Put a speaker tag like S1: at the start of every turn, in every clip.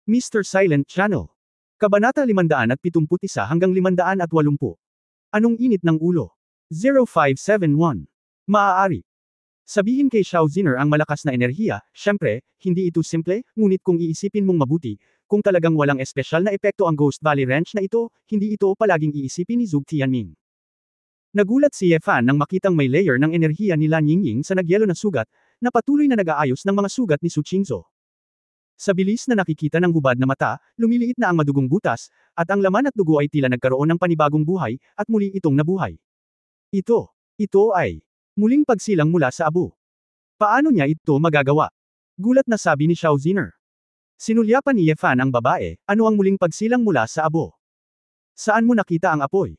S1: Mr. Silent Channel. Kabanata 571 hanggang 580. Anong init ng ulo? 0571. Maaari. Sabihin kay Xiao Ziner ang malakas na enerhiya, syempre, hindi ito simple, ngunit kung iisipin mong mabuti, kung talagang walang espesyal na epekto ang Ghost Valley Ranch na ito, hindi ito palaging iisipin ni Zhuge Tianming. Nagulat si Ye Fan nang makitang may layer ng enerhiya ni Lan Yingying sa nagyelo na sugat, na patuloy na nag-aayos ng mga sugat ni Su Qingzhou. Sa bilis na nakikita ng hubad na mata, lumiliit na ang madugong butas, at ang laman at dugo ay tila nagkaroon ng panibagong buhay, at muli itong nabuhay. Ito ay muling pagsilang mula sa abo. Paano niya ito magagawa? Gulat na sabi ni Xiao Ziner. Sinulyapan ni Ye Fan ang babae, ano ang muling pagsilang mula sa abo? Saan mo nakita ang apoy?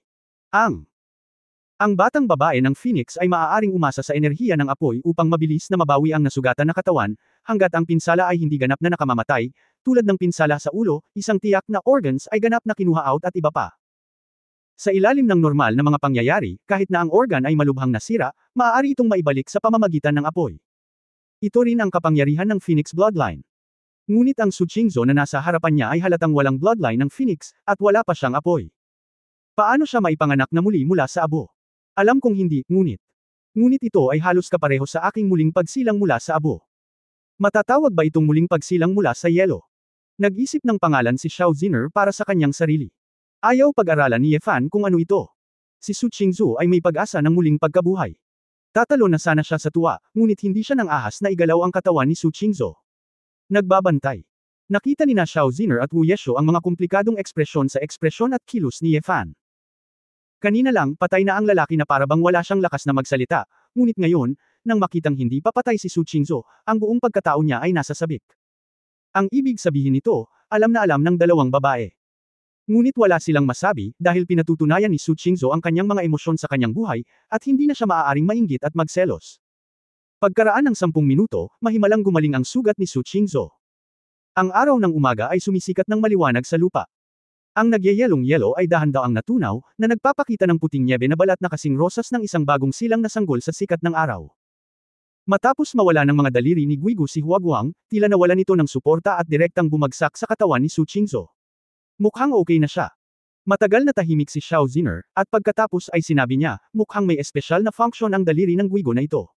S1: Ang batang babae ng Phoenix ay maaaring umasa sa enerhiya ng apoy upang mabilis na mabawi ang nasugatan na katawan, hanggat ang pinsala ay hindi ganap na nakamamatay, tulad ng pinsala sa ulo, isang tiyak na organs ay ganap na kinuha out at iba pa. Sa ilalim ng normal na mga pangyayari, kahit na ang organ ay malubhang nasira, maaari itong maibalik sa pamamagitan ng apoy. Ito rin ang kapangyarihan ng Phoenix Bloodline. Ngunit ang Su Qingzhou na nasa harapan niya ay halatang walang bloodline ng Phoenix, at wala pa siyang apoy. Paano siya maipanganak na muli mula sa abo? Alam kong hindi, ngunit ito ay halos kapareho sa aking muling pagsilang mula sa abo. Matatawag ba itong muling pagsilang mula sa yelo? Nag-isip ng pangalan si Xiao Ziner para sa kanyang sarili. Ayaw pag-aralan ni Ye Fan kung ano ito. Si Su Qingzhou ay may pag-asa ng muling pagkabuhay. Tatalo na sana siya sa tuwa, ngunit hindi siya nang ahas na igalaw ang katawan ni Su Qingzhou. Nagbabantay. Nakita ni na Xiao Ziner at Wu Yeshu ang mga komplikadong ekspresyon sa ekspresyon at kilos ni Ye Fan. Kanina lang, patay na ang lalaki na parabang wala siyang lakas na magsalita, ngunit ngayon, nang makitang hindi pa patay si Su Qingzhou, ang buong pagkatao niya ay nasa sabik. Ang ibig sabihin nito, alam na alam ng dalawang babae. Ngunit wala silang masabi, dahil pinatutunayan ni Su Qingzhou ang kanyang mga emosyon sa kanyang buhay, at hindi na siya maaaring mainggit at magselos. Pagkaraan ng 10 minuto, mahimalang gumaling ang sugat ni Su Qingzhou. Ang araw ng umaga ay sumisikat ng maliwanag sa lupa. Ang nagyayelong-yelo ay dahan-daang natunaw, na nagpapakita ng puting nyebe na balat na kasing rosas ng isang bagong silang na sanggol sa sikat ng araw. Matapos mawala ng mga daliri ni Guigu si Huaguang, tila nawalan ito ng suporta at direktang bumagsak sa katawan ni Su Qingzhou. Mukhang okay na siya. Matagal na tahimik si Xiao Ziner, at pagkatapos ay sinabi niya, mukhang may espesyal na function ang daliri ng Guigu na ito.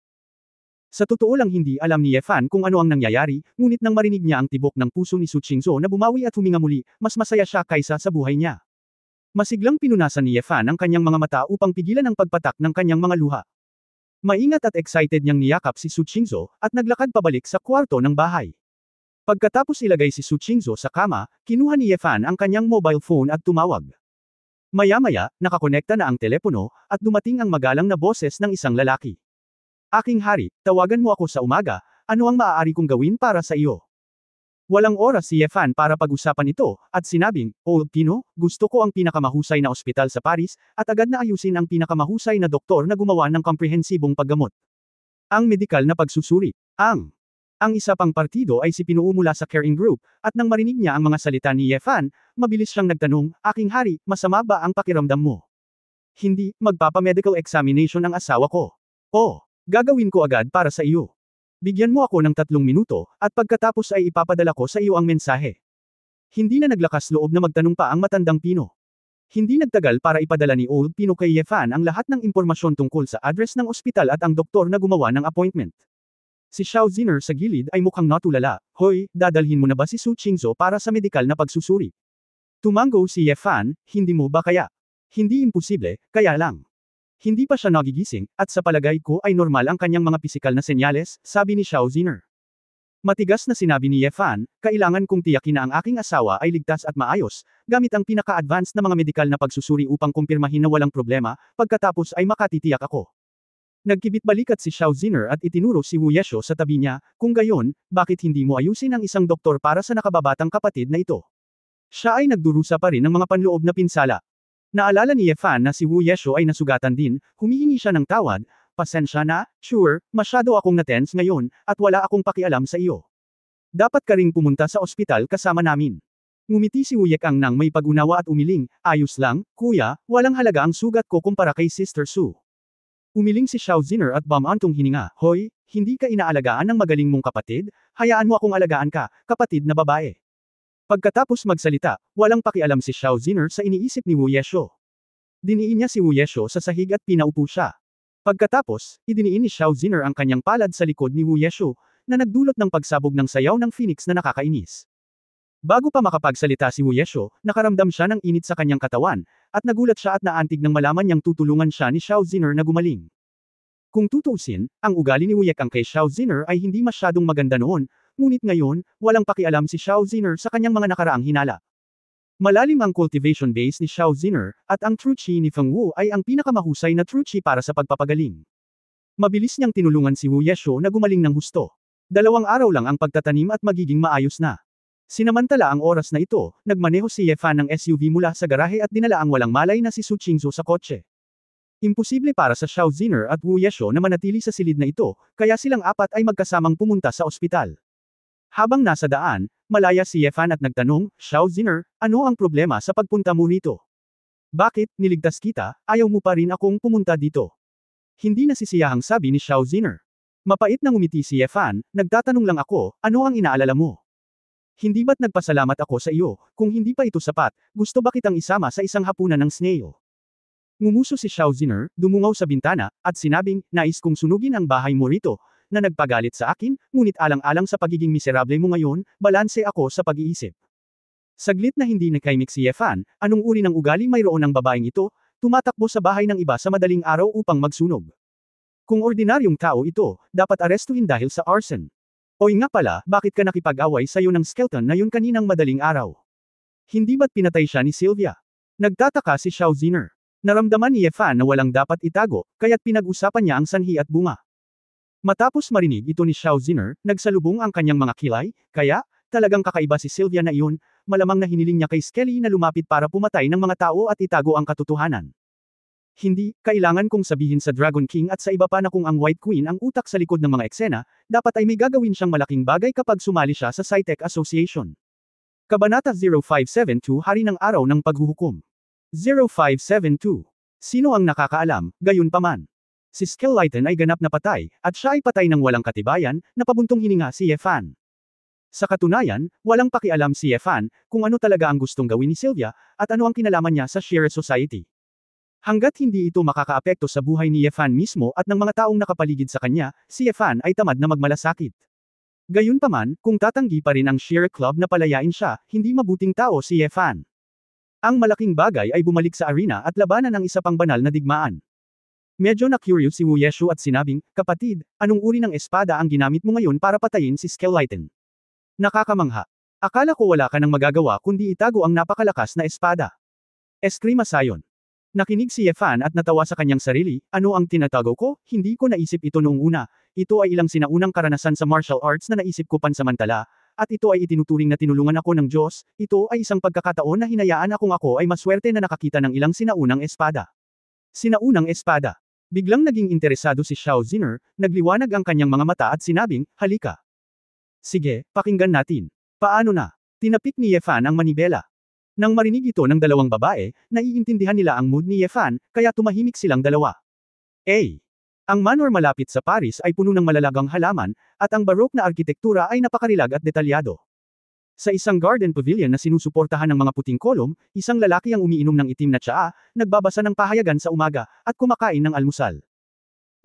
S1: Sa totoo lang hindi alam ni Ye Fan kung ano ang nangyayari, ngunit nang marinig niya ang tibok ng puso ni Su Qingzhou na bumawi at huminga muli, mas masaya siya kaysa sa buhay niya. Masiglang pinunasan ni Ye Fan ang kanyang mga mata upang pigilan ang pagpatak ng kanyang mga luha. Maingat at excited niyang niyakap si Su Qingzhou, at naglakad pabalik sa kwarto ng bahay. Pagkatapos ilagay si Su Qingzhou sa kama, kinuha ni Ye Fan ang kanyang mobile phone at tumawag. Maya-maya, nakakonekta na ang telepono, at dumating ang magalang na boses ng isang lalaki. Aking hari, tawagan mo ako sa umaga, ano ang maaari kong gawin para sa iyo? Walang oras si Ye Fan para pag-usapan ito, at sinabing, Old Pino, gusto ko ang pinakamahusay na ospital sa Paris, at agad na ayusin ang pinakamahusay na doktor na gumawa ng komprehensibong paggamot. Ang medikal na pagsusuri. Ang isa pang partido ay si Pinuo mula sa Caring Group, at nang marinig niya ang mga salita ni Ye Fan, mabilis siyang nagtanong, Aking hari, masama ba ang pakiramdam mo? Hindi, magpapa-medical examination ang asawa ko. Oh. Gagawin ko agad para sa iyo. Bigyan mo ako ng 3 minuto, at pagkatapos ay ipapadala ko sa iyo ang mensahe. Hindi na naglakas loob na magtanong pa ang matandang Pino. Hindi nagtagal para ipadala ni Old Pino kay Ye Fan ang lahat ng impormasyon tungkol sa address ng ospital at ang doktor na gumawa ng appointment. Si Xiao Ziner sa gilid ay mukhang natulala, Hoy, dadalhin mo na ba si Su Qingzhou para sa medikal na pagsusuri? Tumango si Ye Fan, hindi mo ba kaya? Hindi imposible, kaya lang. Hindi pa siya nagigising, at sa palagay ko ay normal ang kanyang mga pisikal na senyales, sabi ni Xiao Ziner. Matigas na sinabi ni Ye Fan, kailangan kong tiyakin na ang aking asawa ay ligtas at maayos, gamit ang pinaka-advanced na mga medikal na pagsusuri upang kumpirmahin na walang problema, pagkatapos ay makatitiyak ako. Nagkibit-balikat si Xiao Ziner at itinuro si Wu Yeshu sa tabi niya, kung gayon, bakit hindi mo ayusin ang isang doktor para sa nakababatang kapatid na ito? Siya ay nagdurusa pa rin ng mga panloob na pinsala. Naalala ni Ye Fan na si Wu Yeshu ay nasugatan din, humihingi siya ng tawad, pasensya na, sure, masyado akong na-tense ngayon, at wala akong pakialam sa iyo. Dapat ka ring pumunta sa ospital kasama namin. Ngumiti si Wu Yekang nang may pag-unawa at umiling, ayos lang, kuya, walang halaga ang sugat ko kumpara kay Sister Su. Umiling si Xiao Ziner at bumantong hininga, Hoy, hindi ka inaalagaan ng magaling mong kapatid, hayaan mo akong alagaan ka, kapatid na babae. Pagkatapos magsalita, walang pakialam si Xiao Ziner sa iniisip ni Wu Yeshuo. Diniin niya si Wu Yeshuo sa sahig at pinaupo siya. Pagkatapos, idiniin ni Xiao Ziner ang kanyang palad sa likod ni Wu Yeshuo, na nagdulot ng pagsabog ng sayaw ng phoenix na nakakainis. Bago pa makapagsalita si Wu Yeshuo, nakaramdam siya ng init sa kanyang katawan, at nagulat siya at naantig nang malaman niyang tutulungan siya ni Xiao Ziner na gumaling. Kung tutuusin, ang ugali ni Wu Yekang kay Xiao Ziner ay hindi masyadong maganda noon, ngunit ngayon, walang pakialam si Xiao Ziner sa kanyang mga nakaraang hinala. Malalim ang cultivation base ni Xiao Ziner, at ang True Chi ni Feng Wu ay ang pinakamahusay na True Chi para sa pagpapagaling. Mabilis niyang tinulungan si Wu Yeshuo na gumaling ng husto. 2 araw lang ang pagtatanim at magiging maayos na. Sinamantala ang oras na ito, nagmaneho si Ye Fan ng SUV mula sa garahe at dinala ang walang malay na si Su Qingzhou sa kotse. Imposible para sa Xiao Ziner at Wu Yeshuo na manatili sa silid na ito, kaya silang apat ay magkasamang pumunta sa ospital. Habang nasa daan, malaya si Ye Fan at nagtanong, "Xiao Ziner, ano ang problema sa pagpunta mo rito? Bakit, niligtas kita, ayaw mo pa rin akong pumunta dito?" Hindi nasisiyahang sabi ni Xiao Ziner. Mapait na ngumiti si Ye Fan, "Nagtatanong lang ako, ano ang inaalala mo? Hindi ba't nagpasalamat ako sa iyo, kung hindi pa ito sapat, gusto ba kitang isama sa isang hapunan ng snail?" Ngumuso si Xiao Ziner, dumungaw sa bintana, at sinabing, "Nais kong sunugin ang bahay mo rito, na nagpagalit sa akin, ngunit alang-alang sa pagiging miserable mo ngayon, balanse ako sa pag-iisip." Saglit na hindi nakaimik si Ye Fan, anong uri ng ugali mayroon ng babaeng ito, tumatakbo sa bahay ng iba sa madaling araw upang magsunog. Kung ordinaryong tao ito, dapat arestuhin dahil sa arson. Oy nga pala, bakit ka nakipag-away sa'yo ng skeleton na yun kaninang madaling araw? Hindi ba't pinatay siya ni Sylvia? Nagtataka si Xiao Ziner. Naramdaman ni Ye Fan na walang dapat itago, kaya't pinag-usapan niya ang sanhi at bunga. Matapos marinig ito ni Xiao Ziner, nagsalubong ang kanyang mga kilay, kaya, talagang kakaiba si Sylvia na iyon, malamang na hiniling niya kay Skelly na lumapit para pumatay ng mga tao at itago ang katotohanan. Hindi, kailangan kong sabihin sa Dragon King at sa iba pa na kung ang White Queen ang utak sa likod ng mga eksena, dapat ay may gagawin siyang malaking bagay kapag sumali siya sa Sci-Tech Association. Kabanata 0572 Hari ng Araw ng Paghuhukom. 0572. Sino ang nakakaalam, gayunpaman? Si Skeleton ay ganap na patay, at siya ay patay ng walang katibayan, na pabuntong hininga si Ye Fan. Sa katunayan, walang pakialam si Ye Fan, kung ano talaga ang gustong gawin ni Sylvia, at ano ang kinalaman niya sa Shire Society. Hanggat hindi ito makakaapekto sa buhay ni Ye Fan mismo at ng mga taong nakapaligid sa kanya, si Ye Fan ay tamad na magmalasakit. Gayunpaman, kung tatanggi pa rin ang Shire Club na palayain siya, hindi mabuting tao si Ye Fan. Ang malaking bagay ay bumalik sa arena at labanan ang isa pang banal na digmaan. Medyo na-curious si Wu Yeshuo at sinabing, "Kapatid, anong uri ng espada ang ginamit mo ngayon para patayin si Skeleton?" Nakakamangha. Akala ko wala ka nang magagawa kundi itago ang napakalakas na espada. Eskrima sayon. Nakinig si Ye Fan at natawa sa kanyang sarili, "Ano ang tinatago ko? Hindi ko naisip ito noong una. Ito ay ilang sinaunang karanasan sa martial arts na naisip ko pansamantala, at ito ay itinuturing na tinulungan ako ng Diyos, ito ay isang pagkakataon na hinayaan akong ako ay maswerte na nakakita ng ilang sinaunang espada." Sinaunang espada. Biglang naging interesado si Xiao Ziner, nagliwanag ang kanyang mga mata at sinabing, "Halika. Sige, pakinggan natin. Paano na?" Tinapik ni Ye Fan ang manibela. Nang marinig ito ng dalawang babae, naiintindihan nila ang mood ni Ye Fan, kaya tumahimik silang dalawa. Ang manor malapit sa Paris ay puno ng malalagang halaman, at ang baroque na arkitektura ay napakarilag at detalyado. Sa isang garden pavilion na sinusuportahan ng mga puting kolom, isang lalaki ang umiinom ng itim na tsaa, nagbabasa ng pahayagan sa umaga, at kumakain ng almusal.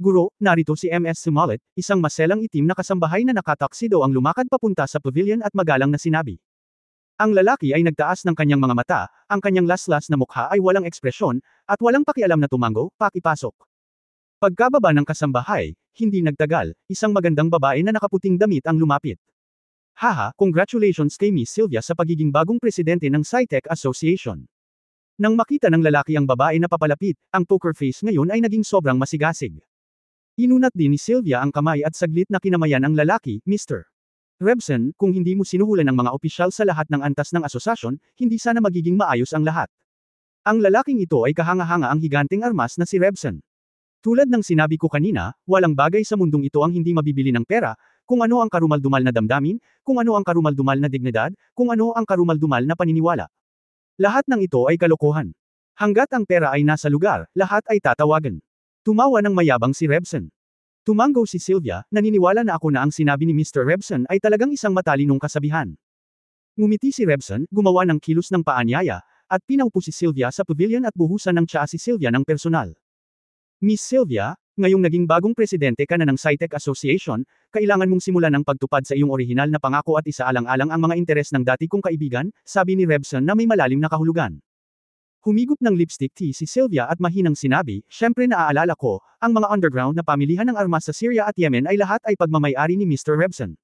S1: "Guro, narito si MS Smollett, isang maselang itim na kasambahay na nakataksido ang lumakad papunta sa pavilion at magalang na sinabi. Ang lalaki ay nagtaas ng kanyang mga mata, ang kanyang laslas na mukha ay walang ekspresyon, at walang pakialam na tumango, pakipasok. Pagkababa ng kasambahay, hindi nagtagal, isang magandang babae na nakaputing damit ang lumapit. "Haha, congratulations kay Miss Sylvia sa pagiging bagong presidente ng Sci-Tech Association." Nang makita ng lalaki ang babae na papalapit, ang poker face ngayon ay naging sobrang masigasig. Inunat din ni Sylvia ang kamay at saglit na kinamayan ang lalaki, "Mr. Rebson, kung hindi mo sinuhulan ang mga opisyal sa lahat ng antas ng asosasyon, hindi sana magiging maayos ang lahat." Ang lalaking ito ay kahanga-hanga ang higanteng armas na si Rebson. Tulad ng sinabi ko kanina, walang bagay sa mundong ito ang hindi mabibili ng pera, kung ano ang karumaldumal na damdamin, kung ano ang karumaldumal na dignidad, kung ano ang karumaldumal na paniniwala. Lahat ng ito ay kalokohan. Hanggat ang pera ay nasa lugar, lahat ay tatawagan. Tumawa ng mayabang si Rebson. Tumango si Sylvia, naniniwala na ako na ang sinabi ni Mr. Rebson ay talagang isang matalinong kasabihan. Ngumiti si Rebson, gumawa ng kilos ng paanyaya, at pinaupo si Sylvia sa pavilion at buhusan ng tsaa si Sylvia ng personal. Miss Sylvia, ngayong naging bagong presidente ka na ng SciTech Association, kailangan mong simulan ang pagtupad sa iyong orihinal na pangako at isaalang-alang ang mga interes ng dati kong kaibigan, sabi ni Rebson na may malalim na kahulugan. Humigop ng lipstick tea si Sylvia at mahinang sinabi, "Syempre naaalala ko, ang mga underground na pamilihan ng armas sa Syria at Yemen ay lahat ay pagmamay-ari ni Mr. Rebson."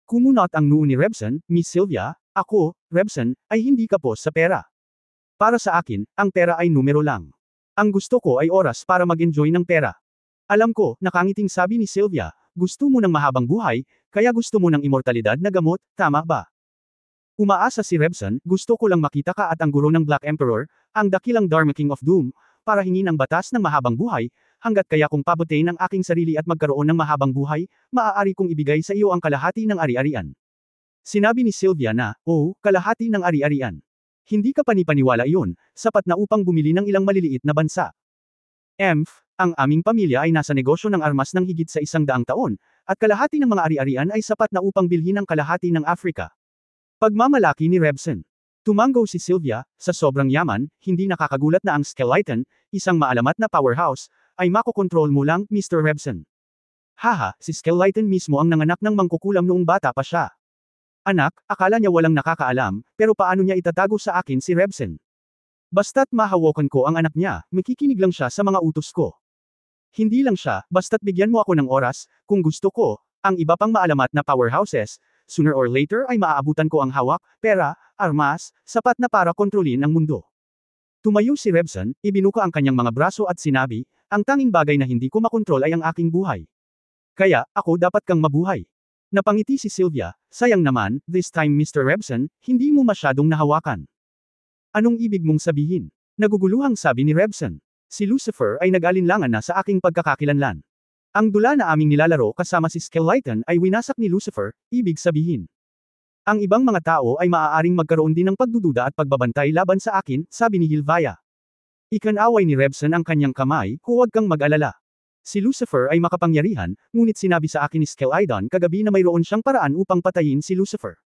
S1: Kumunot ang noo ni Rebson, "Miss Sylvia, ako, Rebson, ay hindi kapos sa pera. Para sa akin, ang pera ay numero lang. Ang gusto ko ay oras para mag-enjoy ng pera." "Alam ko," nakangiting sabi ni Sylvia, "gusto mo ng mahabang buhay, kaya gusto mo ng immortalidad na gamot, tama ba?" Umaasa si Rebson, "Gusto ko lang makita ka at ang guro ng Black Emperor, ang dakilang Dharma King of Doom, para hingin ang batas ng mahabang buhay, hanggat kaya kong pabutin ang aking sarili at magkaroon ng mahabang buhay, maaari kong ibigay sa iyo ang kalahati ng ari-arian." Sinabi ni Sylvia na, "Oh, kalahati ng ari-arian. Hindi ka panipaniwala iyon, sapat na upang bumili ng ilang maliliit na bansa. Ang aming pamilya ay nasa negosyo ng armas ng higit sa 100 taon, at kalahati ng mga ari-arian ay sapat na upang bilhin ang kalahati ng Afrika." Pagmamalaki ni Rebson. Tumango si Sylvia, "Sa sobrang yaman, hindi nakakagulat na ang Skeleton, isang maalamat na powerhouse, ay makokontrol mo lang, Mr. Rebson." "Haha, si Skeleton mismo ang nanganak ng mangkukulam noong bata pa siya. Anak, akala niya walang nakakaalam, pero paano niya itatago sa akin si Rebson? Basta't mahawakan ko ang anak niya, makikinig lang siya sa mga utos ko. Hindi lang siya, basta't bigyan mo ako ng oras, kung gusto ko, ang iba pang maalamat na powerhouses, sooner or later ay maaabutan ko ang hawak, pera, armas, sapat na para kontrolin ang mundo." Tumayo si Rebson, ibinuka ang kanyang mga braso at sinabi, "Ang tanging bagay na hindi ko makontrol ay ang aking buhay. Kaya, ako dapat kang mabuhay." Napangiti si Sylvia, "Sayang naman, this time Mr. Rebson, hindi mo masyadong nahawakan." "Anong ibig mong sabihin?" Naguguluhang sabi ni Rebson. "Si Lucifer ay nag-alinlangan na sa aking pagkakakilanlan. Ang dula na aming nilalaro kasama si Skeleton ay winasak ni Lucifer, ibig sabihin. Ang ibang mga tao ay maaaring magkaroon din ng pagdududa at pagbabantay laban sa akin," sabi ni Hilvaya. Ikanaway ni Rebson ang kanyang kamay, "Huwag kang mag-alala. Si Lucifer ay makapangyarihan, ngunit sinabi sa akin ni Skeleton kagabi na mayroon siyang paraan upang patayin si Lucifer.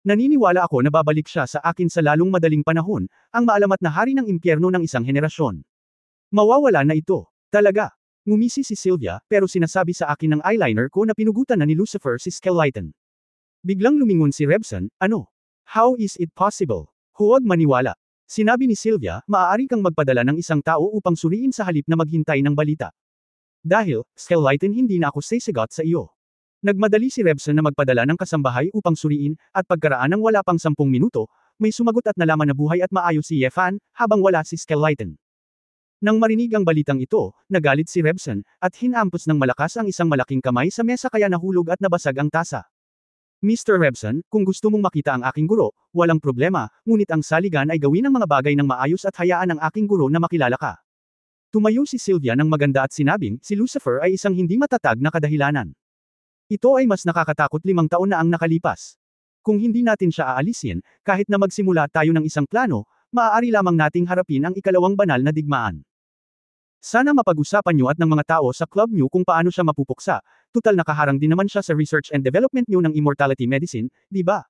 S1: Naniniwala ako na babalik siya sa akin sa lalong madaling panahon, ang maalamat na hari ng impyerno ng isang henerasyon. Mawawala na ito. Talaga." Ngumisi si Sylvia, "Pero sinasabi sa akin ng eyeliner ko na pinugutan na ni Lucifer si Skeleton." Biglang lumingon si Rebson, "Ano? How is it possible?" "Huwag maniwala." Sinabi ni Sylvia, "Maaari kang magpadala ng isang tao upang suriin sa halip na maghintay ng balita. Dahil, Skeleton hindi na ako sisigot sa iyo." Nagmadali si Rebson na magpadala ng kasambahay upang suriin, at pagkaraan ng wala pang 10 minuto, may sumagot at nalaman na buhay at maayos si Yefan, habang wala si Skeleton. Nang marinig ang balitang ito, nagalit si Rebson, at hinampos ng malakas ang isang malaking kamay sa mesa kaya nahulog at nabasag ang tasa. "Mr. Rebson, kung gusto mong makita ang aking guro, walang problema, ngunit ang saligan ay gawin ang mga bagay ng maayos at hayaan ang aking guro na makilala ka." Tumayo si Sylvia ng maganda at sinabing, "Si Lucifer ay isang hindi matatag na kadahilanan. Ito ay mas nakakatakot 5 taon na ang nakalipas. Kung hindi natin siya aalisin, kahit na magsimula tayo ng isang plano, maaari lamang nating harapin ang ikalawang banal na digmaan. Sana mapag-usapan niyo at ng mga tao sa club niyo kung paano siya mapupuksa, tutal nakaharang din naman siya sa research and development niyo ng immortality medicine, di ba?"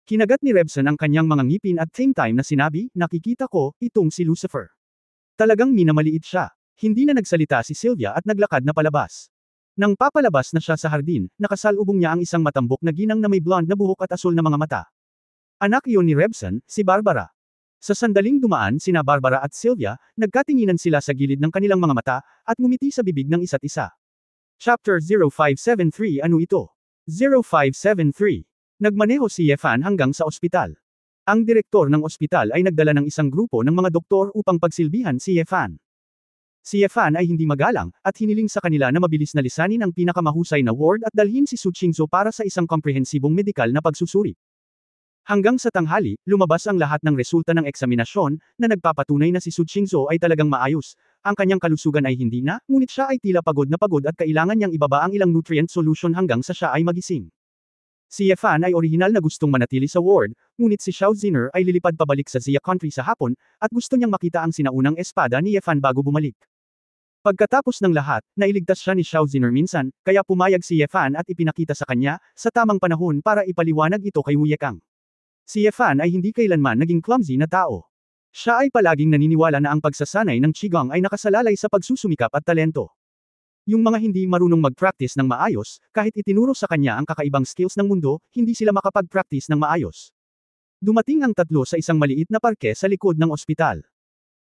S1: Kinagat ni Rebson ang kanyang mga ngipin at same time na sinabi, "Nakikita ko, itong si Lucifer. Talagang minamaliit siya." Hindi na nagsalita si Sylvia at naglakad na palabas. Nang papalabas na siya sa hardin, nakasalubong niya ang isang matambok na ginang na may blonde na buhok at asul na mga mata. Anak iyon ni Rebson, si Barbara. Sa sandaling dumaan sina Barbara at Sylvia, nagkatinginan sila sa gilid ng kanilang mga mata, at ngumiti sa bibig ng isa't isa. Chapter 0573 Ano ito? 0573. Nagmaneho si Yefan hanggang sa ospital. Ang direktor ng ospital ay nagdala ng isang grupo ng mga doktor upang pagsilbihan si Yefan. Si Yefan ay hindi magalang, at hiniling sa kanila na mabilis na lisanin ang pinakamahusay na ward at dalhin si Su Qingzhou para sa isang komprehensibong medikal na pagsusuri. Hanggang sa tanghali, lumabas ang lahat ng resulta ng eksaminasyon, na nagpapatunay na si Su Qingzhou ay talagang maayos. Ang kanyang kalusugan ay hindi na, ngunit siya ay tila pagod na pagod at kailangan niyang ibaba ang ilang nutrient solution hanggang sa siya ay magising. Si Yefan ay orihinal na gustong manatili sa ward, ngunit si Xiao Ziner ay lilipad pabalik sa Xia Country sa hapon, at gusto niyang makita ang sinaunang espada ni Yefan bago bumalik. Pagkatapos ng lahat, nailigtas siya ni Xiao Ziner minsan, kaya pumayag si Yefan at ipinakita sa kanya, sa tamang panahon para ipaliwanag ito kay Wu Yekang. Si Yefan ay hindi kailanman naging clumsy na tao. Siya ay palaging naniniwala na ang pagsasanay ng Qigong ay nakasalalay sa pagsusumikap at talento. Yung mga hindi marunong mag-practice ng maayos, kahit itinuro sa kanya ang kakaibang skills ng mundo, hindi sila makapag-practice ng maayos. Dumating ang tatlo sa isang maliit na parke sa likod ng ospital.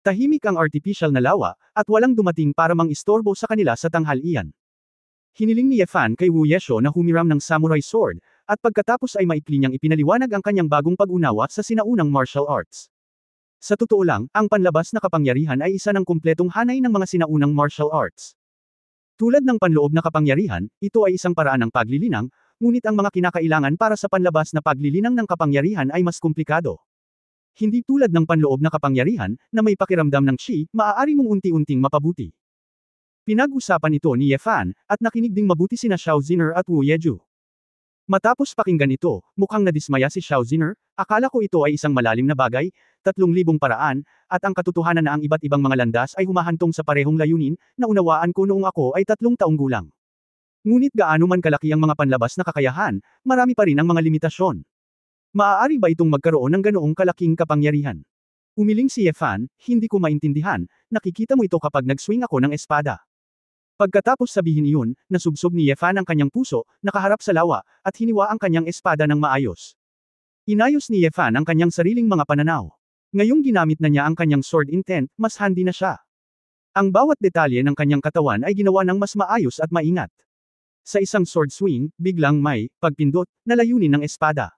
S1: Tahimik ang artificial na lawa, at walang dumating para mang-istorbo sa kanila sa tanghalian. Hiniling ni Yefan kay Wu Yesho na humiram ng samurai sword, at pagkatapos ay maikli niyang ipinaliwanag ang kanyang bagong pag-unawa sa sinaunang martial arts. Sa totoo lang, ang panlabas na kapangyarihan ay isa ng kumpletong hanay ng mga sinaunang martial arts. Tulad ng panloob na kapangyarihan, ito ay isang paraan ng paglilinang, ngunit ang mga kinakailangan para sa panlabas na paglilinang ng kapangyarihan ay mas komplikado. Hindi tulad ng panloob na kapangyarihan, na may pakiramdam ng chi, maaari mong unti-unting mapabuti. Pinag-usapan ito ni Yefan, at nakinig ding mabuti sina Xiao Ziner at Wu Yeju. Matapos pakinggan ito, mukhang nadismaya si Xiao Ziner, akala ko ito ay isang malalim na bagay, 3,000 paraan, at ang katotohanan na ang iba't ibang mga landas ay humahantong sa parehong layunin, na unawaan ko noong ako ay 3 taong gulang. Ngunit gaano man kalaki ang mga panlabas na kakayahan, marami pa rin ang mga limitasyon. Maaari ba itong magkaroon ng ganoong kalaking kapangyarihan? Umiling si Yefan, hindi ko maintindihan, nakikita mo ito kapag nag-swing ako ng espada. Pagkatapos sabihin iyon, nasubsob ni Yefan ang kanyang puso, nakaharap sa lawa, at hiniwa ang kanyang espada ng maayos. Inayos ni Yefan ang kanyang sariling mga pananaw. Ngayong ginamit na niya ang kanyang sword intent, mas handi na siya. Ang bawat detalye ng kanyang katawan ay ginawa ng mas maayos at maingat. Sa isang sword swing, biglang may pagpindot na layunin ng espada.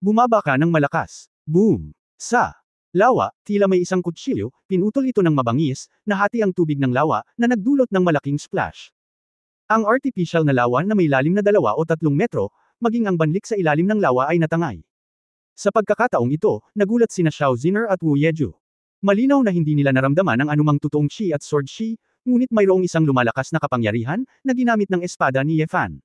S1: Bumaba ka ng malakas. Boom! Sa lawa, tila may isang kutsilyo, pinutol ito ng mabangis, nahati ang tubig ng lawa, na nagdulot ng malaking splash. Ang artificial na lawa na may lalim na 2 o 3 metro, maging ang banlik sa ilalim ng lawa ay natangay. Sa pagkakataong ito, nagulat sina Xiao Ziner at Wu Yeju. Malinaw na hindi nila naramdaman ang anumang totoong chi at sword chi, ngunit mayroong isang lumalakas na kapangyarihan, na ginamit ng espada ni Yefan.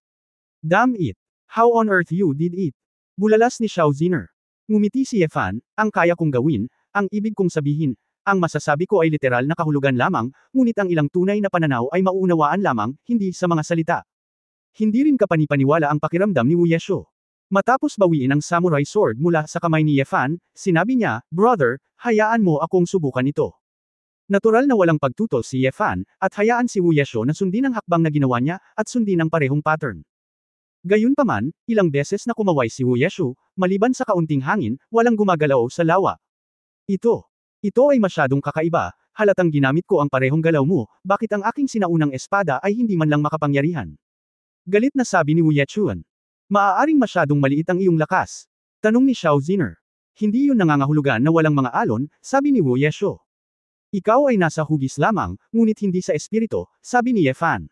S1: Damn it! How on earth you did it? Bulalas ni Xiao Ziner. Ngumiti si Yefan, ang kaya kong gawin, ang ibig kong sabihin, ang masasabi ko ay literal na kahulugan lamang, ngunit ang ilang tunay na pananaw ay mauunawaan lamang, hindi sa mga salita. Hindi rin kapanipaniwala ang pakiramdam ni Wu Yesho. Matapos bawiin ang samurai sword mula sa kamay ni Yefan, sinabi niya, "Brother, hayaan mo akong subukan ito." Natural na walang pagtutol si Yefan, at hayaan si Wu Yesho na sundin ang hakbang na ginawa niya, at sundin ang parehong pattern. Gayunpaman, ilang beses na kumaway si Wu Yeshu, maliban sa kaunting hangin, walang gumagalaw sa lawa. Ito ay masyadong kakaiba, halatang ginamit ko ang parehong galaw mo, bakit ang aking sinaunang espada ay hindi man lang makapangyarihan? Galit na sabi ni Wu Yechuan. Maaaring masyadong maliit ang iyong lakas. Tanong ni Xiao Ziner. Hindi yun nangangahulugan na walang mga alon, sabi ni Wu Yeshu. Ikaw ay nasa hugis lamang, ngunit hindi sa espiritu, sabi ni Yefan.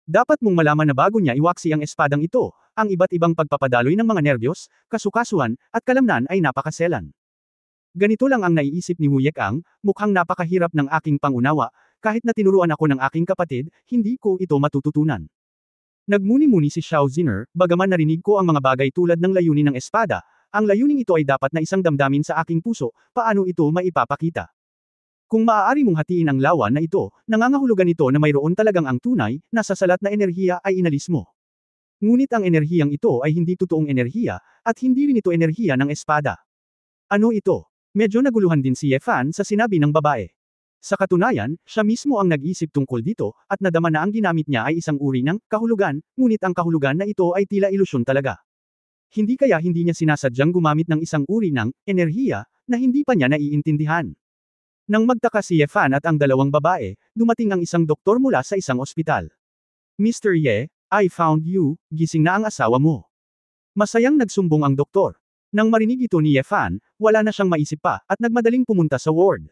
S1: Dapat mong malaman na bago niya iwaksi ang espadang ito, ang iba't ibang pagpapadaloy ng mga nerbiyos, kasukasuan, at kalamnan ay napakaselan. Ganito lang ang naiisip ni Wu Yekang, mukhang napakahirap ng aking pangunawa, kahit na tinuruan ako ng aking kapatid, hindi ko ito matututunan. Nagmuni-muni si Xiao Ziner, bagaman narinig ko ang mga bagay tulad ng layunin ng espada, ang layuning ito ay dapat na isang damdamin sa aking puso, paano ito maipapakita? Kung maaari mong hatiin ang lawa na ito, nangangahulugan ito na mayroon talagang ang tunay, na sasalat na enerhiya ay inalis mo. Ngunit ang enerhiyang ito ay hindi totoong enerhiya, at hindi rin ito enerhiya ng espada. Ano ito? Medyo naguluhan din si Yefan sa sinabi ng babae. Sa katunayan, siya mismo ang nag-isip tungkol dito, at nadama na ang ginamit niya ay isang uri ng kahulugan, ngunit ang kahulugan na ito ay tila ilusyon talaga. Hindi kaya hindi niya sinasadyang gumamit ng isang uri ng enerhiya na hindi pa niya naiintindihan. Nang magtaka si Yefan at ang dalawang babae, dumating ang isang doktor mula sa isang ospital. Mr. Ye, I found you, gising na ang asawa mo. Masayang nagsumbong ang doktor. Nang marinig ito ni Yefan, wala na siyang maisip pa, at nagmadaling pumunta sa ward.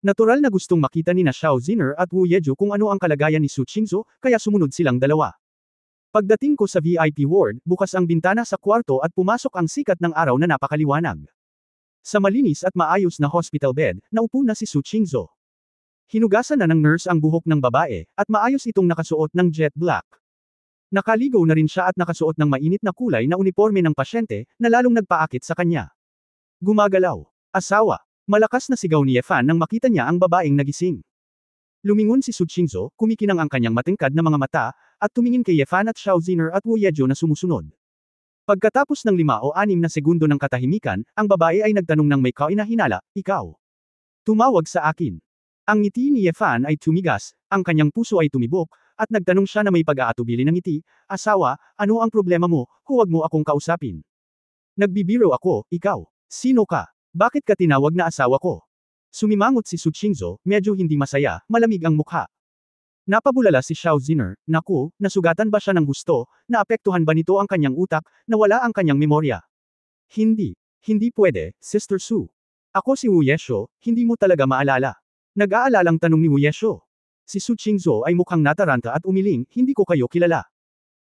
S1: Natural na gustong makita ni Xiao Ziner at Wu Yeju kung ano ang kalagayan ni Su Qingzhou, kaya sumunod silang dalawa. Pagdating ko sa VIP ward, bukas ang bintana sa kwarto at pumasok ang sikat ng araw na napakaliwanag. Sa malinis at maayos na hospital bed, naupo na si Su Qingzhou. Hinugasan na ng nurse ang buhok ng babae, at maayos itong nakasuot ng jet black. Nakaligo na rin siya at nakasuot ng mainit na kulay na uniforme ng pasyente, na lalong nagpaakit sa kanya. Gumagalaw. Asawa. Malakas na sigaw ni Yefan nang makita niya ang babaeng nagising. Lumingon si Su Qingzhou, kumikinang ang kanyang matingkad na mga mata, at tumingin kay Yefan at Xiao Ziner at Wu Yeju na sumusunod. Pagkatapos ng 5 o 6 na segundo ng katahimikan, ang babae ay nagtanong ng may kainahinala, ikaw. Tumawag sa akin. Ang ngiti ni Yefan ay tumigas, ang kanyang puso ay tumibok, at nagtanong siya na may pag-aatubili ng ngiti, asawa, ano ang problema mo, huwag mo akong kausapin. Nagbibiro ako, ikaw. Sino ka? Bakit ka tinawag na asawa ko? Sumimangot si Su Qingzhou, medyo hindi masaya, malamig ang mukha. Napabulala si Xiao Ziner, naku, nasugatan ba siya ng gusto, naapektuhan ba nito ang kanyang utak, nawala ang kanyang memorya? Hindi pwede, Sister Su. Ako si Wu Yesho, hindi mo talaga maalala. Nag-aalalang tanong ni Wu Yesho. Si Su Qingzhou ay mukhang nataranta at umiling, hindi ko kayo kilala.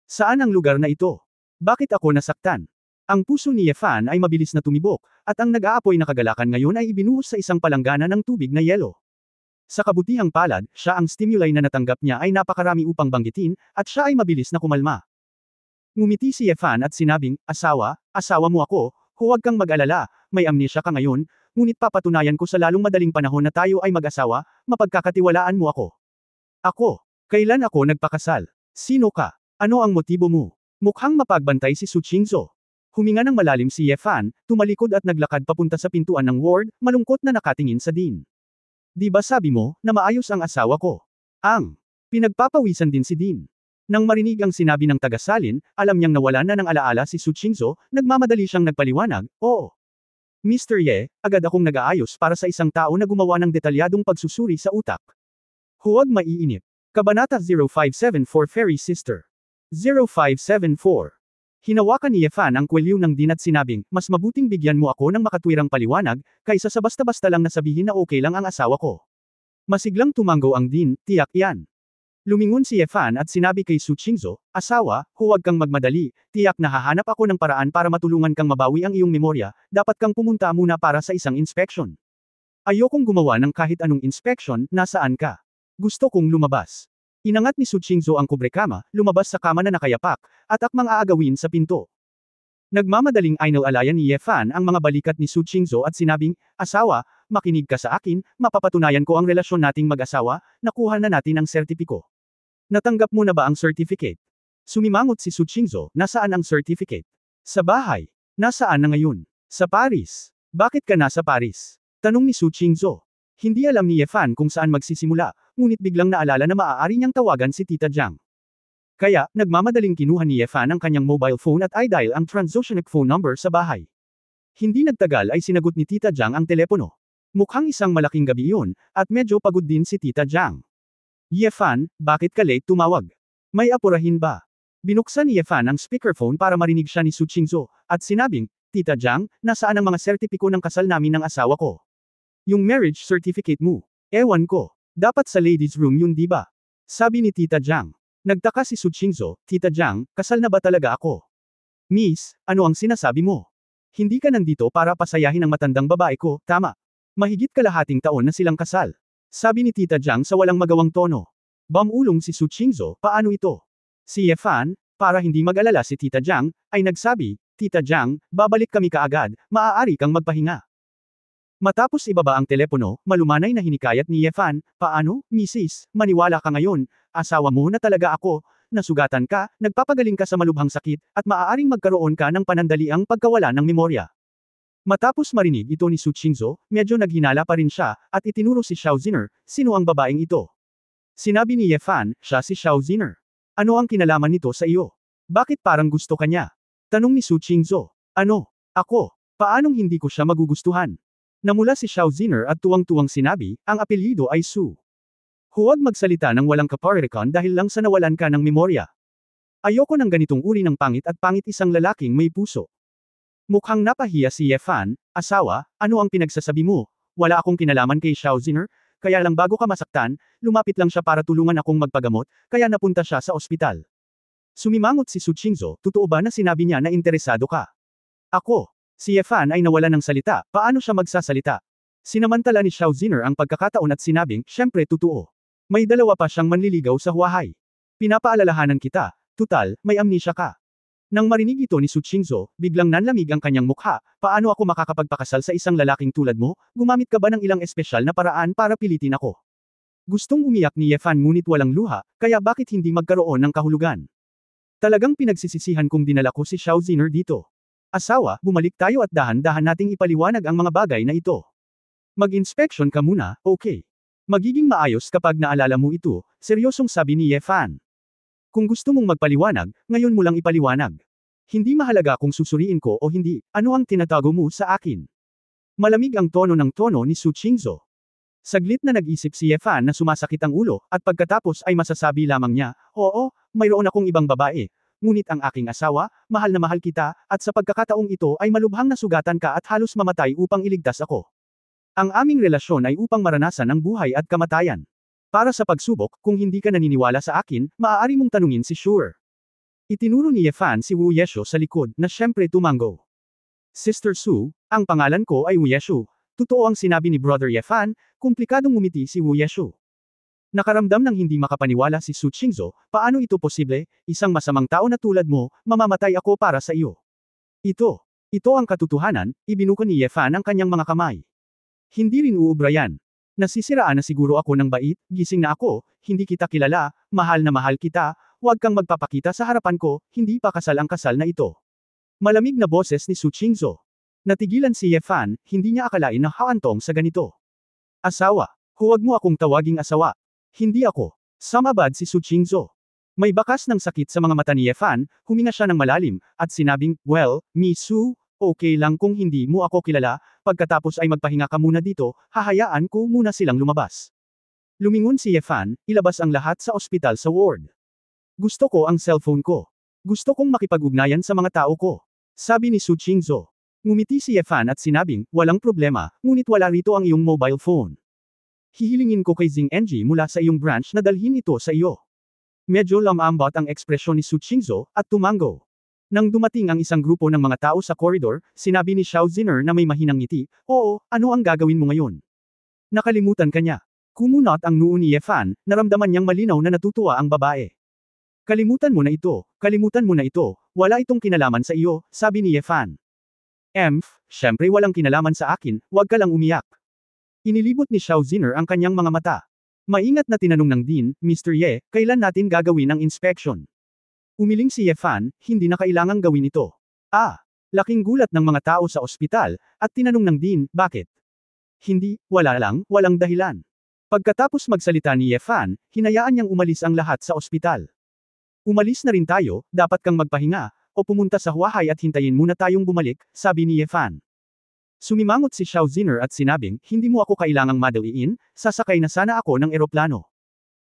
S1: Saan ang lugar na ito? Bakit ako nasaktan? Ang puso ni Yefan ay mabilis na tumibok, at ang nag-aapoy na kagalakan ngayon ay ibinuhos sa isang palanggana ng tubig na yelo. Sa kabutihang palad, siya ang stimuli na natanggap niya ay napakarami upang banggitin, at siya ay mabilis na kumalma. Ngumiti si Yefan at sinabing, asawa mo ako, huwag kang mag-alala, may amnesia ka ngayon, ngunit papatunayan ko sa lalong madaling panahon na tayo ay mag-asawa, mapagkakatiwalaan mo ako. Ako? Kailan ako nagpakasal? Sino ka? Ano ang motibo mo? Mukhang mapagbantay si Su Qingzhou. Huminga ng malalim si Yefan, tumalikod at naglakad papunta sa pintuan ng ward, malungkot na nakatingin sa Dean. Di ba sabi mo, na maayos ang asawa ko? Pinagpapawisan din si Dean. Nang marinig ang sinabi ng tagasalin, alam niyang nawalan na ng alaala si Su Qingzhou, nagmamadali siyang nagpaliwanag, oo. Mr. Ye, agad akong nag-aayos para sa isang tao na gumawa ng detalyadong pagsusuri sa utak. Huwag maiinip. Kabanata 0574 Fairy Sister. 0574. Hinawakan ni Yefan ang kwelyo ng Dean at sinabing, mas mabuting bigyan mo ako ng makatwirang paliwanag, kaysa sa basta-basta lang na sabihin na okay lang ang asawa ko. Masiglang tumango ang Dean, tiyak yan. Lumingon si Yefan at sinabi kay Su Qingzhou, asawa, huwag kang magmadali, tiyak na hahanap ako ng paraan para matulungan kang mabawi ang iyong memorya, dapat kang pumunta muna para sa isang inspection. Ayokong gumawa ng kahit anong inspection, nasaan ka? Gusto kong lumabas. Inangat ni Su Qingzhou ang kubrekama, lumabas sa kama na nakayapak, at akmang aagawin sa pinto. Nagmamadaling inalalayan ni Yefan ang mga balikat ni Su Qingzhou at sinabing, asawa, makinig ka sa akin, mapapatunayan ko ang relasyon nating mag-asawa, nakuha na natin ang sertipiko. Natanggap mo na ba ang certificate? Sumimangot si Su Qingzhou, nasaan ang certificate? Sa bahay. Nasaan na ngayon? Sa Paris. Bakit ka nasa Paris? Tanong ni Su Qingzhou. Hindi alam ni Yefan kung saan magsisimula, ngunit biglang naalala na maaari niyang tawagan si Tita Jiang. Kaya, nagmamadaling kinuha ni Yefan ang kanyang mobile phone at i-dial ang transoceanic phone number sa bahay. Hindi nagtagal ay sinagot ni Tita Jiang ang telepono. Mukhang isang malaking gabi iyon, at medyo pagod din si Tita Jiang. Yefan, bakit ka late tumawag? May apurahin ba? Binuksan ni Yefan ang speakerphone para marinig siya ni Su Qingzhou, at sinabing, Tita Jiang, nasaan ang mga sertipiko ng kasal namin ng asawa ko? Yung marriage certificate mo. Ewan ko. Dapat sa ladies room yun di ba? Sabi ni Tita Jiang. Nagtaka si Su Qingzhou, Tita Jiang, kasal na ba talaga ako? Miss, ano ang sinasabi mo? Hindi ka nandito para pasayahin ang matandang babae ko, tama? Mahigit kalahating taon na silang kasal. Sabi ni Tita Jiang sa walang magawang tono. Bamulong si Su Qingzhou, paano ito? Si Yefan, para hindi mag-alala si Tita Jiang, ay nagsabi, Tita Jiang, babalik kami kaagad, maaari kang magpahinga. Matapos ibaba ang telepono, malumanay na hinikayat ni Yefan, paano, Mrs., maniwala ka ngayon, asawa mo na talaga ako, nasugatan ka, nagpapagaling ka sa malubhang sakit, at maaaring magkaroon ka ng panandaliang pagkawala ng memorya. Matapos marinig ito ni Su Qingzhou, medyo naghinala pa rin siya, at itinuro si Xiao Ziner, sino ang babaeng ito? Sinabi ni Yefan, siya si Xiao Ziner. Ano ang kinalaman nito sa iyo? Bakit parang gusto ka niya? Tanong ni Su Qingzhou. Ano? Ako? Paanong hindi ko siya magugustuhan? Namula si Xiao Ziner at tuwang-tuwang sinabi, ang apelyido ay Su. Huwag magsalita ng walang kaparirikan dahil lang sa nawalan ka ng memorya. Ayoko ng ganitong uri ng pangit at pangit isang lalaking may puso. Mukhang napahiya si Yefan, asawa, ano ang pinagsasabi mo? Wala akong kinalaman kay Xiao Ziner, kaya lang bago ka masaktan, lumapit lang siya para tulungan akong magpagamot, kaya napunta siya sa ospital. Sumimangot si Su Qingzhou, totoo ba na sinabi niya na interesado ka? Ako. Si Yefan ay nawala ng salita, paano siya magsasalita? Sinamantala ni Xiao Ziner ang pagkakataon at sinabing, syempre totoo. May dalawa pa siyang manliligaw sa Huahay. Pinapaalalahanan kita, tutal, may amnesia ka. Nang marinig ito ni Su Qingzhou, biglang nanlamig ang kanyang mukha, paano ako makakapagpakasal sa isang lalaking tulad mo, gumamit ka ba ng ilang espesyal na paraan para pilitin ako? Gustong umiyak ni Yefan ngunit walang luha, kaya bakit hindi magkaroon ng kahulugan? Talagang pinagsisisihan kong dinala ko si Xiao Ziner dito. Asawa, bumalik tayo at dahan-dahan nating ipaliwanag ang mga bagay na ito. Mag-inspection ka muna, okay? Magiging maayos kapag naalala mo ito, seryosong sabi ni Ye Fan. Kung gusto mong magpaliwanag, ngayon mo lang ipaliwanag. Hindi mahalaga kung susuriin ko o hindi, ano ang tinatago mo sa akin? Malamig ang tono ni Su Qingzhou. Saglit na nag-isip si Ye Fan na sumasakit ang ulo, at pagkatapos ay masasabi lamang niya, oo, mayroon akong ibang babae. Ngunit ang aking asawa, mahal na mahal kita, at sa pagkakataong ito ay malubhang nasugatan ka at halos mamatay upang iligtas ako. Ang aming relasyon ay upang maranasan ang buhay at kamatayan. Para sa pagsubok, kung hindi ka naniniwala sa akin, maaari mong tanungin si Sure. Itinuro ni Ye Fan si Wu Yeshu sa likod, na syempre tumango. Sister Su, ang pangalan ko ay Wu Yeshu. Totoo ang sinabi ni Brother Ye Fan, komplikadong ngumiti si Wu Yeshu. Nakaramdam ng hindi makapaniwala si Su Qingzhou, paano ito posible, isang masamang tao na tulad mo, mamamatay ako para sa iyo. Ito ang katotohanan, ibinuka ni Ye Fan ang kanyang mga kamay. Hindi rin uubra yan. Nasisiraan na siguro ako ng bait, gising na ako, hindi kita kilala, mahal na mahal kita, huwag kang magpapakita sa harapan ko, hindi pa kasal ang kasal na ito. Malamig na boses ni Su Qingzhou. Natigilan si Ye Fan, hindi niya akalain na haantong sa ganito. Asawa, huwag mo akong tawaging asawa. Hindi ako. Sumabad si Su Qingzhou. May bakas ng sakit sa mga mata ni Ye Fan, huminga siya ng malalim, at sinabing, well, Miss Su, okay lang kung hindi mo ako kilala, pagkatapos ay magpahinga ka muna dito, hahayaan ko muna silang lumabas. Lumingon si Ye Fan, ilabas ang lahat sa ospital sa ward. Gusto ko ang cellphone ko. Gusto kong makipag-ugnayan sa mga tao ko. Sabi ni Su Qingzhou. Ngumiti si Ye Fan at sinabing, walang problema, ngunit wala rito ang iyong mobile phone. Hihilingin ko kay Xing Enji mula sa iyong branch na dalhin ito sa iyo. Medyo lamambot ang ekspresyon ni Su Qingzhou, at tumango. Nang dumating ang isang grupo ng mga tao sa koridor, sinabi ni Xiao Ziner na may mahinang ngiti, oo, ano ang gagawin mo ngayon? Nakalimutan ka niya. Kumunot ang noo ni Ye Fan, naramdaman niyang malinaw na natutuwa ang babae. Kalimutan mo na ito, wala itong kinalaman sa iyo, sabi ni Ye Fan. Syempre walang kinalaman sa akin, huwag ka lang umiyak. Inilibot ni Xiao Ziner ang kanyang mga mata. Maingat na tinanong ng Dean, Mr. Ye, kailan natin gagawin ang inspection? Umiling si Ye Fan, hindi na kailangang gawin ito. Laking gulat ng mga tao sa ospital, at tinanong ng Dean, bakit? Hindi, walang dahilan. Pagkatapos magsalita ni Ye Fan, hinayaan niyang umalis ang lahat sa ospital. Umalis na rin tayo, dapat kang magpahinga, o pumunta sa Huahay at hintayin muna tayong bumalik, sabi ni Ye Fan. Sumimangot si Xiao Ziner at sinabing, hindi mo ako kailangang madaliin, sasakay na sana ako ng eroplano.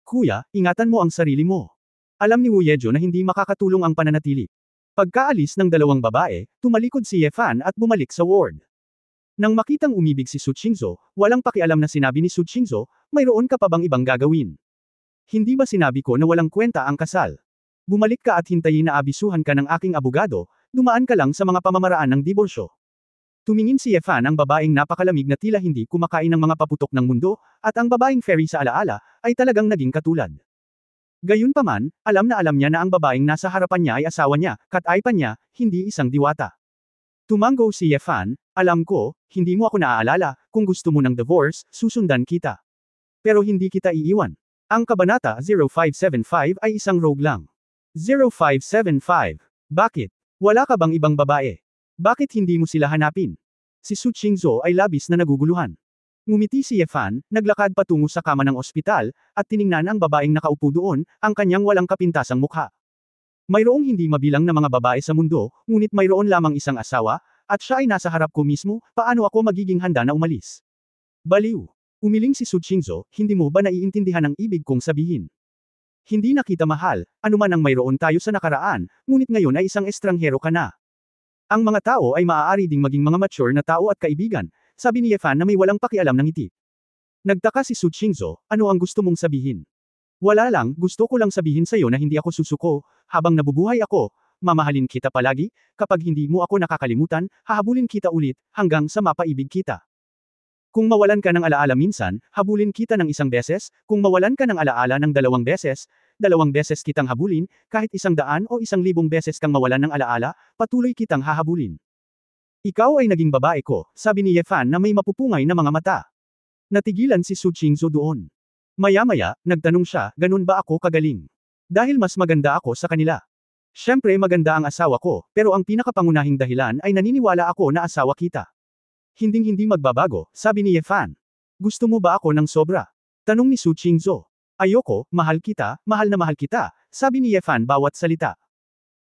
S1: Kuya, ingatan mo ang sarili mo. Alam ni Wu Yejo na hindi makakatulong ang pananatili. Pagkaalis ng dalawang babae, tumalikod si Ye Fan at bumalik sa ward. Nang makitang umibig si Su Qingzhou, walang pakialam na sinabi ni Su Qingzhou, mayroon ka pa bang ibang gagawin? Hindi ba sinabi ko na walang kwenta ang kasal? Bumalik ka at hintayin na abisuhan ka ng aking abogado, dumaan ka lang sa mga pamamaraan ng diborsyo. Tumingin si Ye Fan ang babaeng napakalamig na tila hindi kumakain ng mga paputok ng mundo, at ang babaeng fairy sa alaala, ay talagang naging katulad. Gayunpaman, alam niya na ang babaeng nasa harapan niya ay asawa niya, kataypan niya, hindi isang diwata. Tumango si Ye Fan, alam ko, hindi mo ako naaalala, kung gusto mo ng divorce, susundan kita. Pero hindi kita iiwan. Ang Kabanata 0575 ay isang rogue lang. 0575. Bakit? Wala ka bang ibang babae? Bakit hindi mo sila hanapin? Si Su Qingzhou ay labis na naguguluhan. Ngumiti si Ye Fan, naglakad patungo sa kama ng ospital, at tiningnan ang babaeng nakaupo doon, ang kanyang walang kapintasang mukha. Mayroong hindi mabilang na mga babae sa mundo, ngunit mayroon lamang isang asawa, at siya ay nasa harap ko mismo, paano ako magiging handa na umalis? Baliw. Umiling si Su Qingzhou, hindi mo ba naiintindihan ang ibig kong sabihin? Hindi na kita mahal, anuman ang mayroon tayo sa nakaraan, ngunit ngayon ay isang estranghero ka na. Ang mga tao ay maaari ding maging mga mature na tao at kaibigan, sabi ni Ye Fan na may walang pakialam ng ngiti. Nagtaka si Su Qingzhou, ano ang gusto mong sabihin? Wala lang, gusto ko lang sabihin sa'yo na hindi ako susuko, habang nabubuhay ako, mamahalin kita palagi, kapag hindi mo ako nakakalimutan, hahabulin kita ulit, hanggang sa mapaibig kita. Kung mawalan ka ng alaala minsan, habulin kita ng isang beses, kung mawalan ka ng alaala ng 2 beses, 2 beses kitang habulin, kahit 100 o 1,000 beses kang mawalan ng alaala, patuloy kitang hahabulin. Ikaw ay naging babae ko, sabi ni Ye Fan na may mapupungay na mga mata. Natigilan si Su Qingzhou doon. Maya-maya, nagtanong siya, ganun ba ako kagaling? Dahil mas maganda ako sa kanila. Siyempre maganda ang asawa ko, pero ang pinakapangunahing dahilan ay naniniwala ako na asawa kita. Hinding-hindi magbabago, sabi ni Ye Fan. Gusto mo ba ako ng sobra? Tanong ni Su Qingzhou. Ayoko, mahal mahal kita, sabi ni Ye Fan bawat salita.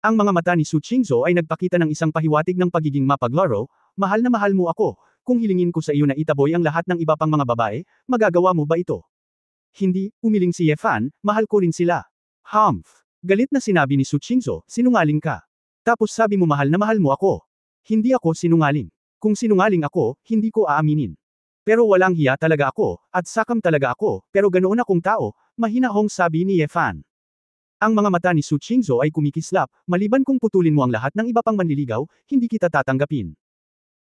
S1: Ang mga mata ni Su Qingzhou ay nagpakita ng isang pahiwatig ng pagiging mapaglaro, mahal na mahal mo ako, kung hilingin ko sa iyo na itaboy ang lahat ng iba pang mga babae, magagawa mo ba ito? Hindi, umiling si Ye Fan, mahal ko rin sila. Humph! Galit na sinabi ni Su Qingzhou, sinungaling ka. Tapos sabi mo mahal na mahal mo ako. Hindi ako sinungaling. Kung sinungaling ako, hindi ko aaminin. Pero walang hiya talaga ako, at sakam talaga ako, pero ganoon akong tao, mahinahong sabi ni Ye Fan. Ang mga mata ni Su Qingzhou ay kumikislap, maliban kung putulin mo ang lahat ng iba pang manliligaw, hindi kita tatanggapin.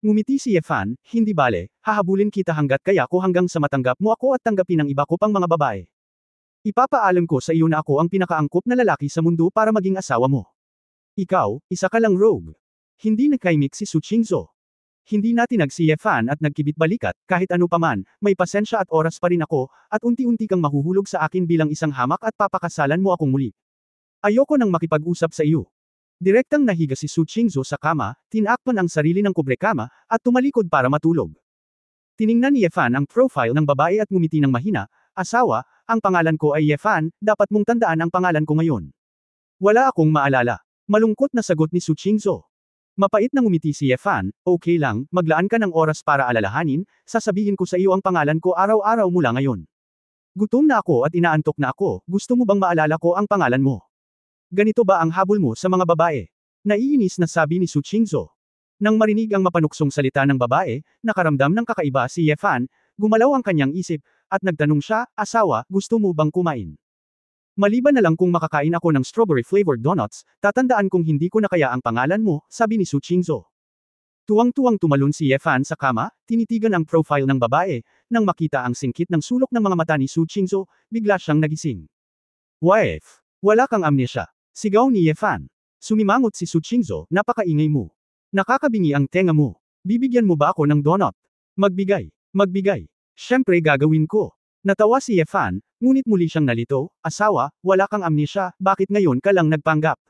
S1: Ngumiti si Ye Fan, hindi bale, hahabulin kita hanggat kaya ko hanggang sa matanggap mo ako at tanggapin ang iba ko pang mga babae. Ipapaalam ko sa iyo na ako ang pinakaangkop na lalaki sa mundo para maging asawa mo. Ikaw, isa ka lang rogue. Hindi nagkaimik si Su Qingzhou. Hindi na tinag si Ye Fan at nagkibit balikat, kahit ano paman, may pasensya at oras pa rin ako, at unti-unti kang mahuhulog sa akin bilang isang hamak at papakasalan mo akong muli. Ayoko nang makipag-usap sa iyo. Direktang nahiga si Su Qingzhou sa kama, tinakpan ang sarili ng kubrekama, at tumalikod para matulog. Tiningnan ni Ye Fan ang profile ng babae at ngumiti ng mahina, asawa, ang pangalan ko ay Ye Fan, dapat mong tandaan ang pangalan ko ngayon. Wala akong maalala. Malungkot na sagot ni Su Qingzhou. Mapait na ngumiti si Ye Fan, okay lang, maglaan ka ng oras para alalahanin, sasabihin ko sa iyo ang pangalan ko araw-araw mula ngayon. Gutom na ako at inaantok na ako, gusto mo bang maalala ko ang pangalan mo? Ganito ba ang habol mo sa mga babae? Naiinis na sabi ni Su Qingzhou. Nang marinig ang mapanuksong salita ng babae, nakaramdam ng kakaiba si Ye Fan, gumalaw ang kanyang isip, at nagtanong siya, asawa, gusto mo bang kumain? Maliban na lang kung makakain ako ng strawberry-flavored donuts, tatandaan kong hindi ko na kaya ang pangalan mo, sabi ni Su Qingzhou. Tuwang-tuwang tumalon si Ye Fan sa kama, tinitigan ang profile ng babae, nang makita ang singkit ng sulok ng mga mata ni Su Qingzhou, bigla siyang nagising. Wife! Wala kang amnesya. Sigaw ni Ye Fan. Sumimangot si Su Qingzhou, napakaingay mo. Nakakabingi ang tenga mo. Bibigyan mo ba ako ng donut? Magbigay. Magbigay. Siyempre gagawin ko. Natawa si Ye Fan, ngunit muli siyang nalito, asawa, wala kang amnesya, bakit ngayon ka lang nagpanggap?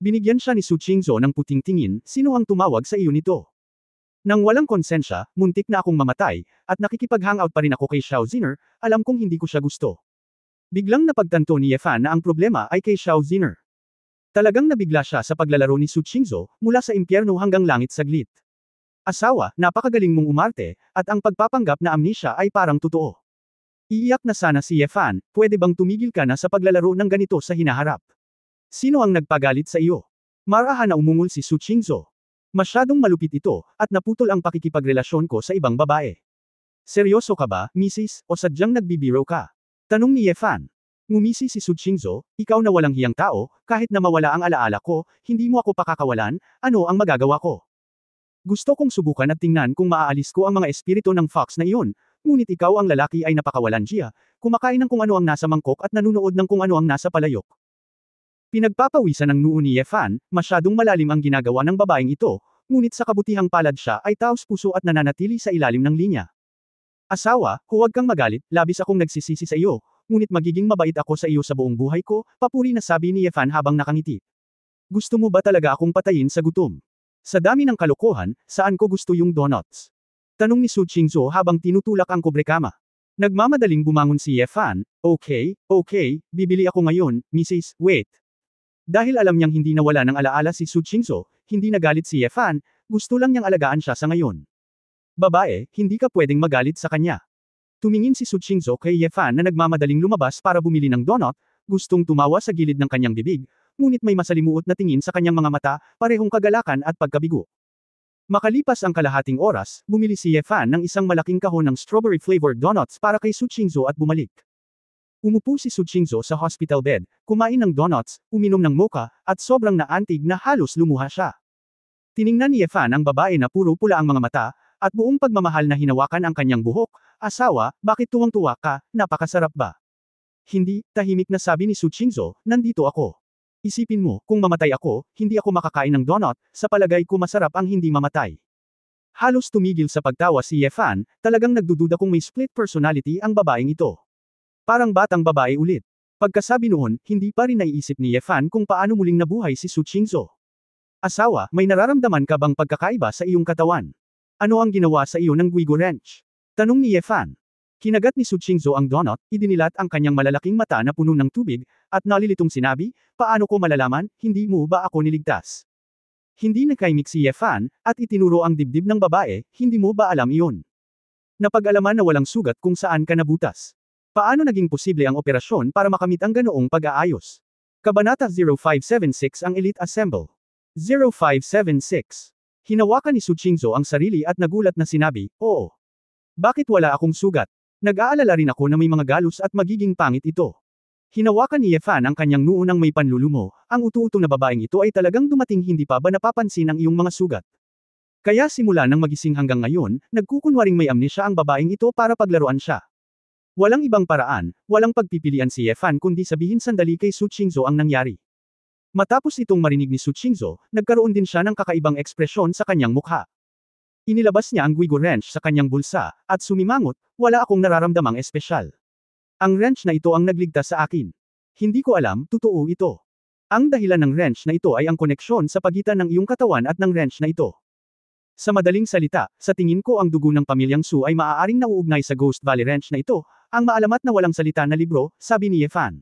S1: Binigyan siya ni Su Qingzhou ng puting tingin, sino ang tumawag sa iyo nito? Nang walang konsensya, muntik na akong mamatay, at nakikipag-hangout pa rin ako kay Xiao Ziner, alam kong hindi ko siya gusto. Biglang napagtanto ni Ye Fan na ang problema ay kay Xiao Ziner. Talagang nabigla siya sa paglalaro ni Su Qingzhou, mula sa impyerno hanggang langit saglit. Asawa, napakagaling mong umarte, at ang pagpapanggap na amnesia ay parang totoo. Iiyak na sana si Ye Fan, pwede bang tumigil ka na sa paglalaro ng ganito sa hinaharap? Sino ang nagpagalit sa iyo? Marahan na umungol si Su Qingzhou. Masyadong malupit ito, at naputol ang pakikipagrelasyon ko sa ibang babae. Seryoso ka ba, Mrs., o sadyang nagbibiro ka? Tanong ni Ye Fan. Ngumisi si Su Qingzhou, ikaw na walang hiyang tao, kahit na mawala ang alaala ko, hindi mo ako pakakawalan, ano ang magagawa ko? Gusto kong subukan at tingnan kung maaalis ko ang mga espiritu ng fox na iyon, ngunit ikaw ang lalaki ay napakawalan siya, kumakain ng kung ano ang nasa mangkok at nanunood ng kung ano ang nasa palayok. Pinagpapawisan ng noo ni Ye Fan, masyadong malalim ang ginagawa ng babaeng ito, ngunit sa kabutihang palad siya ay taos puso at nananatili sa ilalim ng linya. Asawa, huwag kang magalit, labis akong nagsisisi sa iyo, ngunit magiging mabait ako sa iyo sa buong buhay ko, papuri na sabi ni Ye Fan habang nakangiti. Gusto mo ba talaga akong patayin sa gutom? Sa dami ng kalokohan, saan ko gusto yung donuts? Tanong ni Su Qingzhou habang tinutulak ang kubrekama. Nagmamadaling bumangon si Ye Fan, okay, bibili ako ngayon, Mrs., wait. Dahil alam niyang hindi nawala ng alaala si Su Qingzhou, hindi nagalit si Ye Fan, gusto lang niyang alagaan siya sa ngayon. Babae, hindi ka pwedeng magalit sa kanya. Tumingin si Su Qingzhou kay Ye Fan na nagmamadaling lumabas para bumili ng donut, gustong tumawa sa gilid ng kanyang bibig, ngunit may masalimuot na tingin sa kanyang mga mata, parehong kagalakan at pagkabigo. Makalipas ang kalahating oras, bumili si Ye Fan ng isang malaking kahon ng strawberry-flavored donuts para kay Su Qingzhou at bumalik. Umupo si Su Qingzhou sa hospital bed, kumain ng donuts, uminom ng mocha, at sobrang naantig na halos lumuha siya. Tiningnan ni Ye Fan ang babae na puro pula ang mga mata, at buong pagmamahal na hinawakan ang kanyang buhok, asawa, bakit tuwang-tuwa ka, napakasarap ba? Hindi, tahimik na sabi ni Su Qingzhou, nandito ako. Isipin mo, kung mamatay ako, hindi ako makakain ng donut, sa palagay ko masarap ang hindi mamatay. Halos tumigil sa pagtawa si Ye Fan, talagang nagdududa kung may split personality ang babaeng ito. Parang batang babae ulit. Pagkasabi noon, hindi pa rin naiisip ni Yefan kung paano muling nabuhay si Su Qingzhou. Asawa, may nararamdaman ka bang pagkakaiba sa iyong katawan? Ano ang ginawa sa iyo ng Guigo Wrench? Tanong ni Yefan. Kinagat ni Su Qingzhou ang donut, idinilat ang kanyang malalaking mata na puno ng tubig, at nalilitong sinabi, paano ko malalaman, hindi mo ba ako niligtas? Hindi nakaimik si Yefan, at itinuro ang dibdib ng babae, hindi mo ba alam iyon? Napag-alaman na walang sugat kung saan ka nabutas. Paano naging posible ang operasyon para makamit ang ganoong pag-aayos? Kabanata 0576 ang Elite Assemble. 0576. Hinawakan ni Su Qingzhou ang sarili at nagulat na sinabi, oo. Bakit wala akong sugat? Nag-aalala rin ako na may mga galos at magiging pangit ito. Hinawakan ni Yefan ang kanyang noo nang may panlulumo, ang utu-utong na babaeng ito ay talagang dumating hindi pa ba napapansin ang iyong mga sugat. Kaya simula nang magising hanggang ngayon, nagkukunwaring may amnesia ang babaeng ito para paglaruan siya. Walang ibang paraan, walang pagpipilian si Yefan kundi sabihin sandali kay Su Qingzhou ang nangyari. Matapos itong marinig ni Su Qingzhou, nagkaroon din siya ng kakaibang ekspresyon sa kanyang mukha. Inilabas niya ang Guigo Wrench sa kanyang bulsa, at sumimangot, wala akong nararamdamang espesyal. Ang wrench na ito ang nagligtas sa akin. Hindi ko alam, totoo ito. Ang dahilan ng wrench na ito ay ang koneksyon sa pagitan ng iyong katawan at ng wrench na ito. Sa madaling salita, sa tingin ko ang dugo ng pamilyang Su ay maaaring nauugnay sa Ghost Valley Wrench na ito, ang maalamat na walang salita na libro, sabi ni Yefan.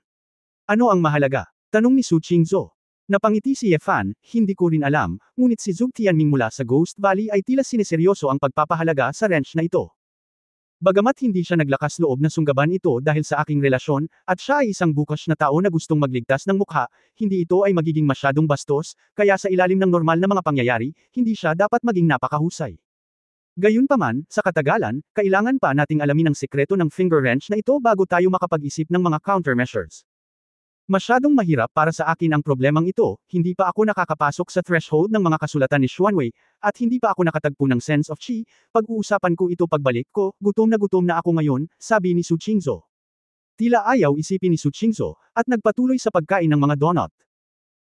S1: Ano ang mahalaga? Tanong ni Su Qingzhou. Napangiti si Yefan, hindi ko rin alam, ngunit si Zhou Tianming mula sa Ghost Valley ay tila sineseryoso ang pagpapahalaga sa wrench na ito. Bagamat hindi siya naglakas loob na sunggaban ito dahil sa aking relasyon, at siya ay isang bukas na tao na gustong magligtas ng mukha, hindi ito ay magiging masyadong bastos, kaya sa ilalim ng normal na mga pangyayari, hindi siya dapat maging napakahusay. Gayunpaman, sa katagalan, kailangan pa nating alamin ang sekreto ng finger wrench na ito bago tayo makapag-isip ng mga countermeasures. Masyadong mahirap para sa akin ang problemang ito, hindi pa ako nakakapasok sa threshold ng mga kasulatan ni Xuanwei, at hindi pa ako nakatagpo ng sense of qi, pag-uusapan ko ito pagbalik ko, gutom na ako ngayon, sabi ni Su Qingzhou. Tila ayaw isipin ni Su Qingzhou, at nagpatuloy sa pagkain ng mga donut.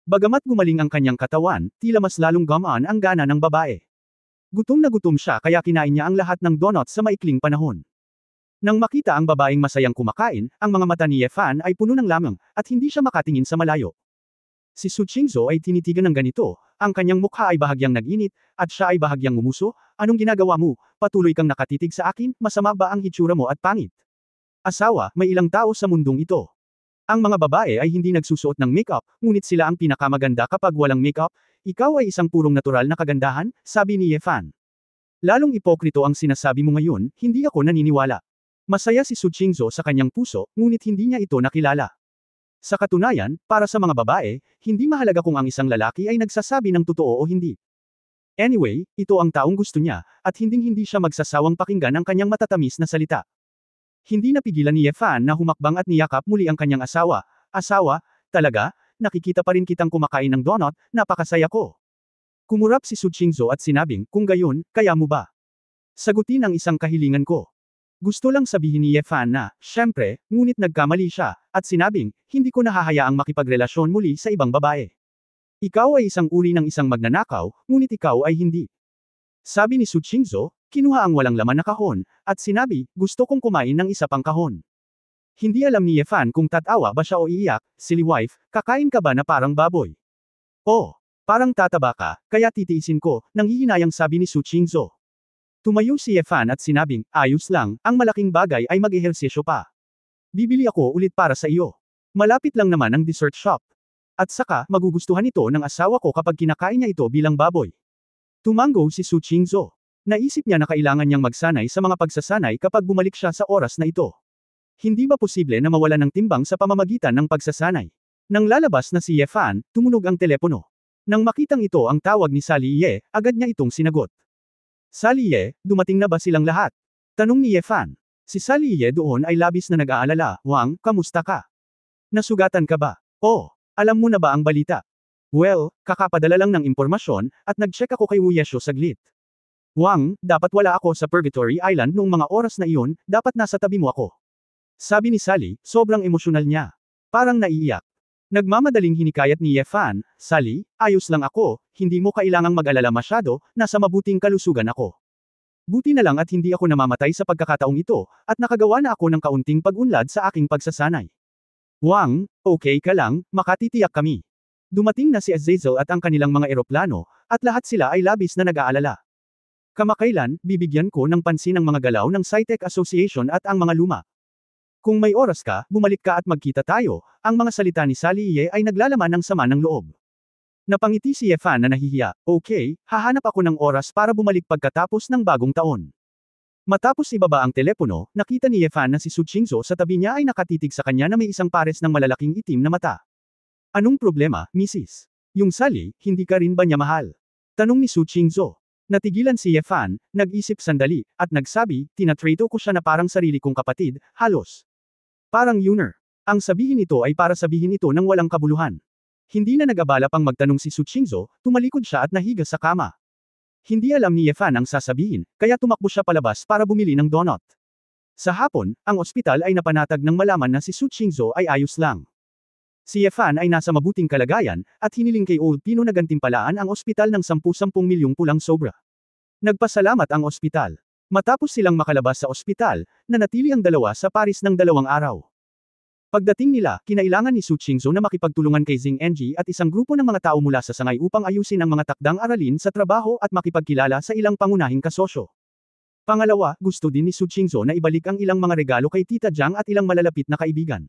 S1: Bagamat gumaling ang kanyang katawan, tila mas lalong gamaan ang gana ng babae. Gutom na gutom siya kaya kinain niya ang lahat ng donut sa maikling panahon. Nang makita ang babaeng masayang kumakain, ang mga mata ni Yefan ay puno ng lamang, at hindi siya makatingin sa malayo. Si Su Qingzhou ay tinitigan ng ganito, ang kanyang mukha ay bahagyang nag-init, at siya ay bahagyang ngumuso, anong ginagawa mo, patuloy kang nakatitig sa akin, masama ba ang hitsura mo at pangit? Asawa, may ilang tao sa mundong ito. Ang mga babae ay hindi nagsusuot ng makeup, ngunit sila ang pinakamaganda kapag walang makeup, ikaw ay isang purong natural na kagandahan, sabi ni Yefan. Lalong ipokrito ang sinasabi mo ngayon, hindi ako naniniwala. Masaya si Su Qingzhou sa kanyang puso, ngunit hindi niya ito nakilala. Sa katunayan, para sa mga babae, hindi mahalaga kung ang isang lalaki ay nagsasabi ng totoo o hindi. Anyway, ito ang taong gusto niya, at hinding-hindi siya magsasawang pakinggan ang kanyang matatamis na salita. Hindi napigilan ni Yefan na humakbang at niyakap muli ang kanyang asawa. Asawa, talaga, nakikita pa rin kitang kumakain ng donut, napakasaya ko. Kumurap si Su Qingzhou at sinabing, kung gayon, kaya mo ba? Sagutin ang isang kahilingan ko. Gusto lang sabihin ni Yefan na, syempre, ngunit nagkamali siya, at sinabing, hindi ko nahahayaang makipagrelasyon muli sa ibang babae. Ikaw ay isang uri ng isang magnanakaw, ngunit ikaw ay hindi. Sabi ni Su Qingzhou, kinuha ang walang laman na kahon, at sinabi, gusto kong kumain ng isa pang kahon. Hindi alam ni Yefan kung tatawa ba siya o iiyak, silly wife, kakain ka ba na parang baboy? Oh, parang tataba ka, kaya titiisin ko, nanghihinayang sabi ni Su Qingzhou. Tumayo si Yefan at sinabing, ayos lang, ang malaking bagay ay mag-ehersisyo pa. Bibili ako ulit para sa iyo. Malapit lang naman ang dessert shop. At saka, magugustuhan ito ng asawa ko kapag kinakain niya ito bilang baboy. Tumango si Su Qingzhou. Naisip niya na kailangan niyang magsanay sa mga pagsasanay kapag bumalik siya sa oras na ito. Hindi ba posible na mawala ng timbang sa pamamagitan ng pagsasanay? Nang lalabas na si Yefan, tumunog ang telepono. Nang makitang ito ang tawag ni Sally Ye, agad niya itong sinagot. Sally Ye, dumating na ba silang lahat? Tanong ni Yefan. Si Sally Ye doon ay labis na nag-aalala, Wang, kamusta ka? Nasugatan ka ba? Oh, alam mo na ba ang balita? Well, kakapadala lang ng impormasyon, at nag-check ako kay Wu Yeshu saglit. Wang, dapat wala ako sa Purgatory Island noong mga oras na iyon, dapat nasa tabi mo ako. Sabi ni Sally, sobrang emosyonal niya. Parang naiiyak. Nagmamadaling hinikayat ni Yefan, Sally, ayos lang ako, hindi mo kailangang mag-alala masyado, nasa mabuting kalusugan ako. Buti na lang at hindi ako namamatay sa pagkakataong ito, at nakagawa na ako ng kaunting pag-unlad sa aking pagsasanay. Wang, okay ka lang, makatitiyak kami. Dumating na si Azazel at ang kanilang mga eroplano, at lahat sila ay labis na nag-aalala. Kamakailan, bibigyan ko ng pansin ang mga galaw ng SciTech Association at ang mga luma. Kung may oras ka, bumalik ka at magkita tayo, ang mga salita ni Sally Ye ay naglalaman ng sama ng loob. Napangiti si Yefan na nahihiya, okay, hahanap ako ng oras para bumalik pagkatapos ng bagong taon. Matapos ibaba ang telepono, nakita ni Yefan na si Su Qingzhou sa tabi niya ay nakatitig sa kanya na may isang pares ng malalaking itim na mata. Anong problema, Mrs.? Yung Sally, hindi ka rin ba niya mahal? Tanong ni Su Qingzhou. Natigilan si Yefan, nag-isip sandali, at nagsabi, tinatrato ko siya na parang sarili kong kapatid, halos. Parang yuner. Ang sabihin ito ay para sabihin ito ng walang kabuluhan. Hindi na nag-abala pang magtanong si Su Qingzhou, tumalikod siya at nahiga sa kama. Hindi alam ni Yefan ang sasabihin, kaya tumakbo siya palabas para bumili ng donut. Sa hapon, ang ospital ay napanatag nang malaman na si Su Qingzhou ay ayos lang. Si Yefan ay nasa mabuting kalagayan, at hiniling kay Old Pino na gantimpalaan ang ospital ng 10 milyong pulang sobra. Nagpasalamat ang ospital. Matapos silang makalabas sa ospital, nanatili ang dalawa sa Paris ng 2 araw. Pagdating nila, kinailangan ni Su Qingzhou na makipagtulungan kay Xing Enji at isang grupo ng mga tao mula sa sangay upang ayusin ang mga takdang aralin sa trabaho at makipagkilala sa ilang pangunahing kasosyo. Pangalawa, gusto din ni Su Qingzhou na ibalik ang ilang mga regalo kay Tita Jiang at ilang malalapit na kaibigan.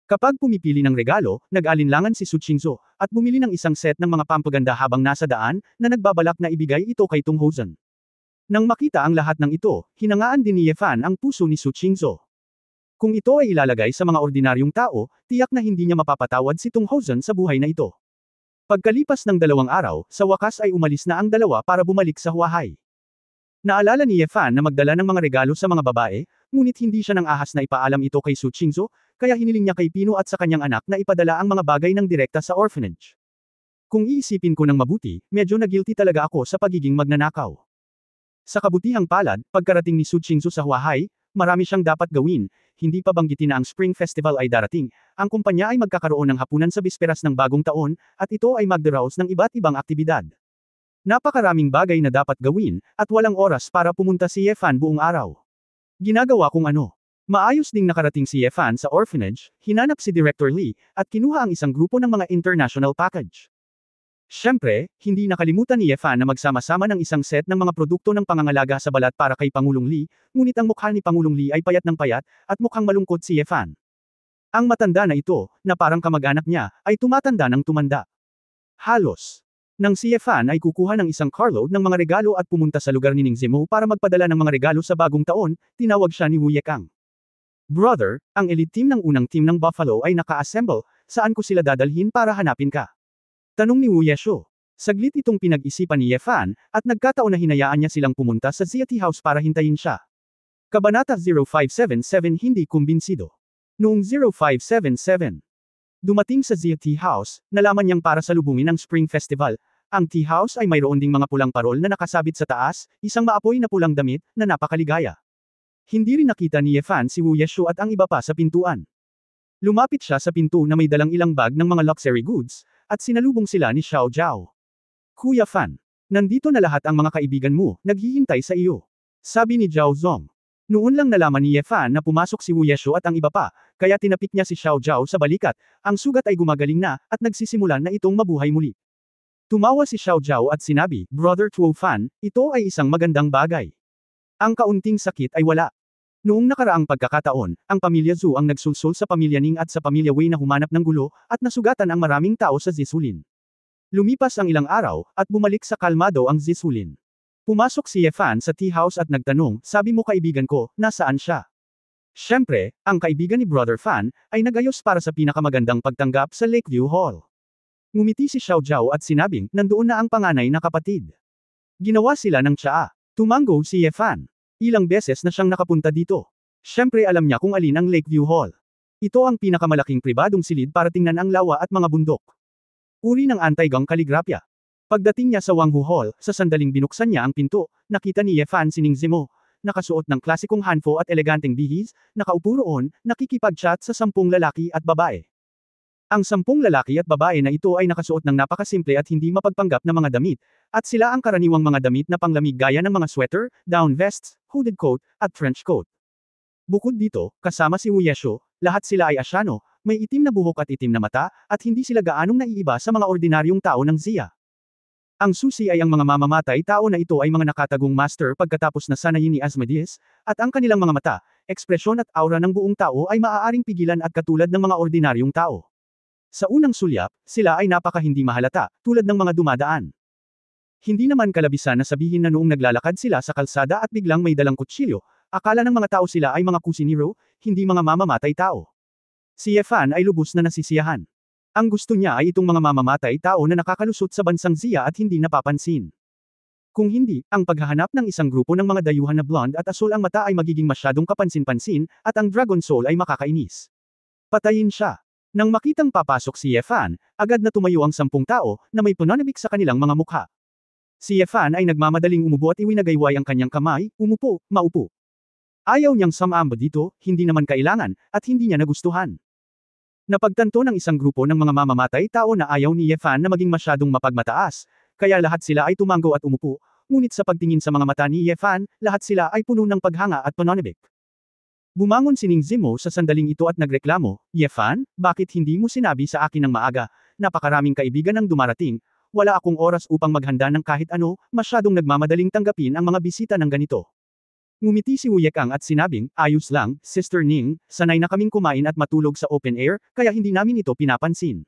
S1: Kapag pumipili ng regalo, nag-alinlangan si Su Qingzhou, at bumili ng isang set ng mga pampaganda habang nasa daan, na nagbabalak na ibigay ito kay Tung Hozan. Nang makita ang lahat ng ito, hinangaan din ni Yefan ang puso ni Su Qingzhou. Kung ito ay ilalagay sa mga ordinaryong tao, tiyak na hindi niya mapapatawad si Tung Hozan sa buhay na ito. Pagkalipas ng 2 araw, sa wakas ay umalis na ang dalawa para bumalik sa Huahay. Naalala ni Yefan na magdala ng mga regalo sa mga babae, ngunit hindi siya nang ahas na ipaalam ito kay Su Qingzhou, kaya hiniling niya kay Pino at sa kanyang anak na ipadala ang mga bagay ng direkta sa orphanage. Kung iisipin ko ng mabuti, medyo nagilty talaga ako sa pagiging magnanakaw. Sa kabutihang palad, pagkarating ni Su Qingzhou sa Huahay, marami siyang dapat gawin, hindi pa banggitin na ang Spring Festival ay darating, ang kumpanya ay magkakaroon ng hapunan sa bisperas ng bagong taon, at ito ay magdaraos ng iba't ibang aktibidad. Napakaraming bagay na dapat gawin, at walang oras para pumunta si Yefan buong araw. Ginagawa kong ano. Maayos ding nakarating si Yefan sa orphanage, hinanap si Director Lee, at kinuha ang isang grupo ng mga international package. Siyempre, hindi nakalimutan ni Yefan na magsama-sama ng isang set ng mga produkto ng pangangalaga sa balat para kay Pangulong Lee, ngunit ang mukha ni Pangulong Lee ay payat ng payat, at mukhang malungkot si Yefan. Ang matanda na ito, na parang kamag-anak niya, ay tumatanda ng tumanda. Halos. Nang si Yefan ay kukuha ng isang carload ng mga regalo at pumunta sa lugar ni Ning Zemo para magpadala ng mga regalo sa bagong taon, tinawag siya ni Wu Yekang. Brother, ang elite team ng unang team ng Buffalo ay naka-assemble, saan ko sila dadalhin para hanapin ka? Tanong ni Wu Yeshu. Saglit itong pinag-isipan ni Yefan, at nagkataon na hinayaan niya silang pumunta sa Zia Tea House para hintayin siya. Kabanata 0577 Hindi kumbinsido. Noong 0577. Dumating sa Zia Tea House, nalaman niyang para salubungin ang Spring Festival. Ang tea house ay mayroon ding mga pulang parol na nakasabit sa taas, isang maapoy na pulang damit, na napakaligaya. Hindi rin nakita ni Yefan si Wu Yeshu at ang iba pa sa pintuan. Lumapit siya sa pinto na may dalang ilang bag ng mga luxury goods, at sinalubong sila ni Xiao Zhao. Kuya Fan, nandito na lahat ang mga kaibigan mo, naghihintay sa iyo. Sabi ni Zhao Zong. Noon lang nalaman ni Yefan na pumasok si Wu Yeshu at ang iba pa, kaya tinapik niya si Xiao Zhao sa balikat, ang sugat ay gumagaling na, at nagsisimulan na itong mabuhay muli. Tumawa si Xiao Zhao at sinabi, Brother Tuo Fan, ito ay isang magandang bagay. Ang kaunting sakit ay wala. Noong nakaraang pagkakataon, ang pamilya Zhu ang nagsulsul sa pamilya Ning at sa pamilya Wei na humanap ng gulo, at nasugatan ang maraming tao sa Zisulin. Lumipas ang ilang araw, at bumalik sa kalmado ang Zisulin. Pumasok si Yefan sa tea house at nagtanong, sabi mo kaibigan ko, nasaan siya? Siyempre, ang kaibigan ni Brother Fan, ay nagayos para sa pinakamagandang pagtanggap sa Lakeview Hall. Ngumiti si Xiao Zhao at sinabing, nandoon na ang panganay na kapatid. Ginawa sila ng tsaa. Tumango si Yefan. Ilang beses na siyang nakapunta dito. Siyempre alam niya kung alin ang Lakeview Hall. Ito ang pinakamalaking pribadong silid para tingnan ang lawa at mga bundok. Uri ng anti-gang kaligrapya. Pagdating niya sa Wanghu Hall, sa sandaling binuksan niya ang pinto, nakita ni Yefan si Ning Zemo, nakasuot ng klasikong hanfo at eleganteng bihis, nakaupo roon, nakikipag-chat sa 10 lalaki at babae. Ang 10 lalaki at babae na ito ay nakasuot ng napakasimple at hindi mapagpanggap na mga damit, at sila ang karaniwang mga damit na panglamig gaya ng mga sweater, down vests, hooded coat, at trench coat. Bukod dito, kasama si Wu Yeshu, lahat sila ay Asyano, may itim na buhok at itim na mata, at hindi sila gaanong naiiba sa mga ordinaryong tao ng Zia. Ang susi ay ang mga mamamatay tao na ito ay mga nakatagong master pagkatapos na sanayin ni Asmodeus, at ang kanilang mga mata, ekspresyon at aura ng buong tao ay maaaring pigilan at katulad ng mga ordinaryong tao. Sa unang sulyap, sila ay napaka hindi mahalata, tulad ng mga dumadaan. Hindi naman kalabisan na sabihin na noong naglalakad sila sa kalsada at biglang may dalang kutsilyo, akala ng mga tao sila ay mga kusinero, hindi mga mamamatay tao. Si Yefan ay lubos na nasisiyahan. Ang gusto niya ay itong mga mamamatay tao na nakakalusot sa bansang Zia at hindi napapansin. Kung hindi, ang paghahanap ng isang grupo ng mga dayuhan na blonde at asul ang mata ay magiging masyadong kapansin-pansin, at ang Dragon Soul ay makakainis. Patayin siya. Nang makitang papasok si Yefan, agad na tumayo ang 10 tao, na may pananabik sa kanilang mga mukha. Si Yefan ay nagmamadaling umubo at iwinagayway ang kanyang kamay, umupo, maupo. Ayaw niyang sumamba dito, hindi naman kailangan, at hindi niya nagustuhan. Napagtanto ng isang grupo ng mga mamamatay tao na ayaw ni Yefan na maging masyadong mapagmataas, kaya lahat sila ay tumango at umupo, ngunit sa pagtingin sa mga mata ni Yefan, lahat sila ay puno ng paghanga at pananabik. Bumangon si Ning Zimo sa sandaling ito at nagreklamo, Yefan, bakit hindi mo sinabi sa akin ng maaga, napakaraming kaibigan ang dumarating, wala akong oras upang maghanda ng kahit ano, masyadong nagmamadaling tanggapin ang mga bisita ng ganito. Ngumiti si Wu Yekang at sinabing, ayos lang, Sister Ning, sanay na kaming kumain at matulog sa open air, kaya hindi namin ito pinapansin.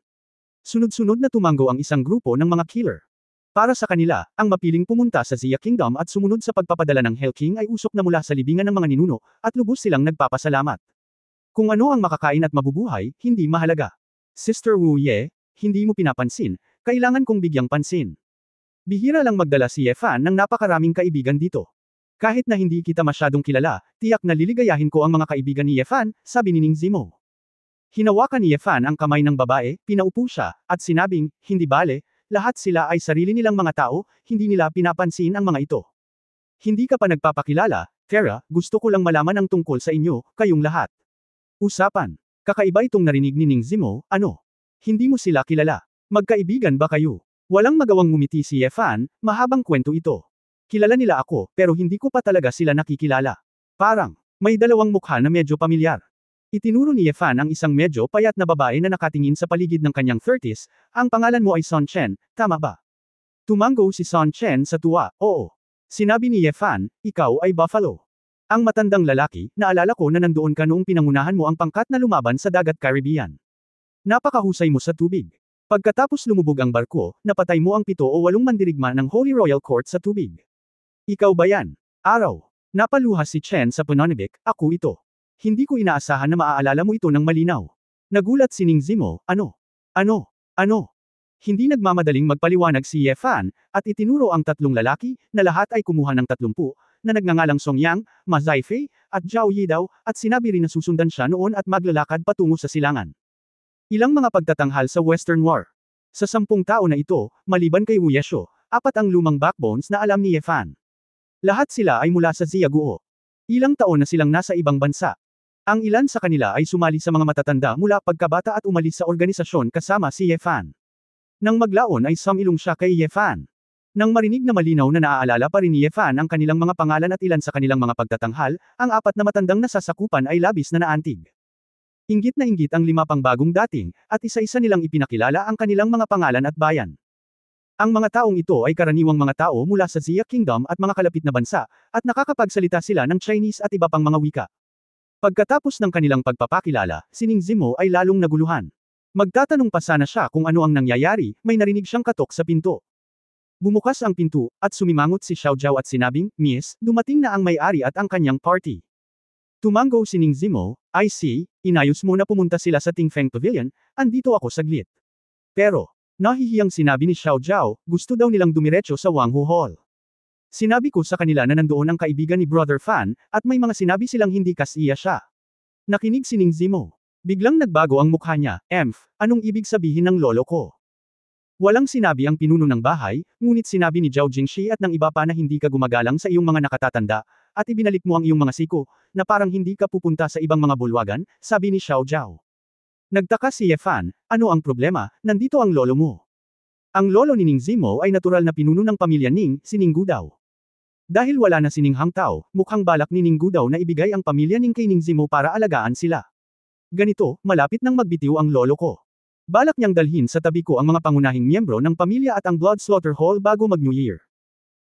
S1: Sunod-sunod na tumango ang isang grupo ng mga killer. Para sa kanila, ang mapiling pumunta sa Zia Kingdom at sumunod sa pagpapadala ng Hell King ay usok na mula sa libingan ng mga ninuno, at lubos silang nagpapasalamat. Kung ano ang makakain at mabubuhay, hindi mahalaga. Sister Wu Ye, hindi mo pinapansin, kailangan kong bigyang pansin. Bihira lang magdala si Yefan ng napakaraming kaibigan dito. Kahit na hindi kita masyadong kilala, tiyak na liligayahin ko ang mga kaibigan ni Yefan, sabi ni Ning Zimo. Hinawakan ni Yefan ang kamay ng babae, pinaupo siya, at sinabing, hindi bale, lahat sila ay sarili nilang mga tao, hindi nila pinapansin ang mga ito. Hindi ka pa nagpapakilala, Terra, gusto ko lang malaman ang tungkol sa inyo, kayong lahat. Usapan. Kakaiba itong narinig ni Ning Zimo, ano? Hindi mo sila kilala. Magkaibigan ba kayo? Walang magawang ngumiti si Yefan, mahabang kwento ito. Kilala nila ako, pero hindi ko pa talaga sila nakikilala. Parang, may dalawang mukha na medyo pamilyar. Itinuro ni Yefan ang isang medyo payat na babae na nakatingin sa paligid ng kanyang 30s, ang pangalan mo ay Son Chen, tama ba? Tumango si Son Chen sa tuwa, oo. Sinabi ni Yefan, ikaw ay Buffalo. Ang matandang lalaki, naalala ko na nandoon ka noong pinangunahan mo ang pangkat na lumaban sa dagat Caribbean. Napakahusay mo sa tubig. Pagkatapos lumubog ang barko, napatay mo ang 7 o 8 mandirigma ng Holy Royal Court sa tubig. Ikaw ba yan? Araw. Napaluhas si Chen sa pananabik, ako ito. Hindi ko inaasahan na maaalala mo ito ng malinaw. Nagulat si Ning Zimo, ano? Hindi nagmamadaling magpaliwanag si Yefan, at itinuro ang 3 lalaki, na lahat ay kumuha ng 30, na nagngangalang Song Yang, Ma Zaifei, at Zhao Yidao, at sinabi rin na susundan siya noon at maglalakad patungo sa silangan. Ilang mga pagtatanghal sa Western War. Sa 10 tao na ito, maliban kay Wu Yesho, 4 ang lumang backbones na alam ni Yefan. Lahat sila ay mula sa Zia Guo. Ilang taon na silang nasa ibang bansa. Ang ilan sa kanila ay sumali sa mga matatanda mula pagkabata at umalis sa organisasyon kasama si Yefan. Nang maglaon ay sumilong siya kay Yefan. Nang marinig na malinaw na naaalala pa rin ni Yefan ang kanilang mga pangalan at ilan sa kanilang mga pagtatanghal, ang 4 na matandang nasasakupan ay labis na naantig. Inggit na inggit ang 5 pang bagong dating, at isa-isa nilang ipinakilala ang kanilang mga pangalan at bayan. Ang mga taong ito ay karaniwang mga tao mula sa Zia Kingdom at mga kalapit na bansa, at nakakapagsalita sila ng Chinese at iba pang mga wika. Pagkatapos ng kanilang pagpapakilala, si Ning Zimo ay lalong naguluhan. Magtatanong pa sana siya kung ano ang nangyayari, may narinig siyang katok sa pinto. Bumukas ang pinto, at sumimangot si Xiao Zhao at sinabing, Miss, dumating na ang may-ari at ang kanyang party. Tumango si Ning Zimo, I see, inayos mo na pumunta sila sa Tingfeng Pavilion, andito ako saglit. Pero, nahihiyang sinabi ni Xiao Zhao, gusto daw nilang dumiretso sa Wanghu Hall. Sinabi ko sa kanila na nandoon ang kaibigan ni Brother Fan, at may mga sinabi silang hindi kasiya siya. Nakinig si Ning Zimo. Biglang nagbago ang mukha niya, anong ibig sabihin ng lolo ko? Walang sinabi ang pinuno ng bahay, ngunit sinabi ni Zhao Jingshi at ng iba pa na hindi ka gumagalang sa iyong mga nakatatanda, at ibinalik mo ang iyong mga siko, na parang hindi ka pupunta sa ibang mga bulwagan, sabi ni Xiao Zhao. Nagtaka si Yefan, ano ang problema, nandito ang lolo mo. Ang lolo ni Ning Zimo ay natural na pinuno ng pamilya Ning, si Ning Gudao. Dahil wala na si Ning Hangtao, mukhang balak ni Ning Gudao na ibigay ang pamilya Ning kay Ning Zimo para alagaan sila. Ganito, malapit nang magbitiw ang lolo ko. Balak niyang dalhin sa tabi ko ang mga pangunahing miyembro ng pamilya at ang Blood Slaughter Hall bago mag-New Year.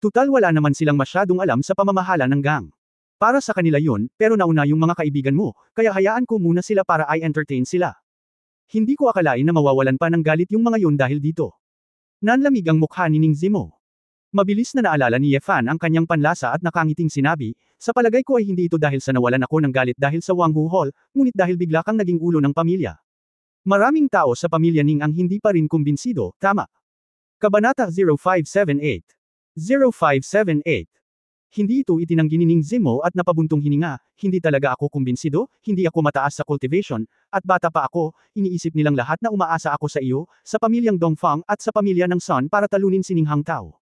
S1: Tutal wala naman silang masyadong alam sa pamamahala ng gang. Para sa kanila yun, pero nauna yung mga kaibigan mo, kaya hayaan ko muna sila para i-entertain sila. Hindi ko akalain na mawawalan pa ng galit yung mga yun dahil dito. Nanlamig ang mukha ni Ning Zimo. Mabilis na naalala ni Yefan ang kanyang panlasa at nakangiting sinabi, sa palagay ko ay hindi ito dahil sa nawalan ako ng galit dahil sa Wanghu Hall, ngunit dahil bigla kang naging ulo ng pamilya. Maraming tao sa pamilya Ning ang hindi pa rin kumbinsido, tama. Kabanata 0578. 0578. Hindi ito itinanggi ni Ning Zimo at napabuntong hininga, hindi talaga ako kumbinsido, hindi ako mataas sa cultivation, at bata pa ako, iniisip nilang lahat na umaasa ako sa iyo, sa pamilyang Dongfang at sa pamilya ng Sun para talunin si Ning Hangtao.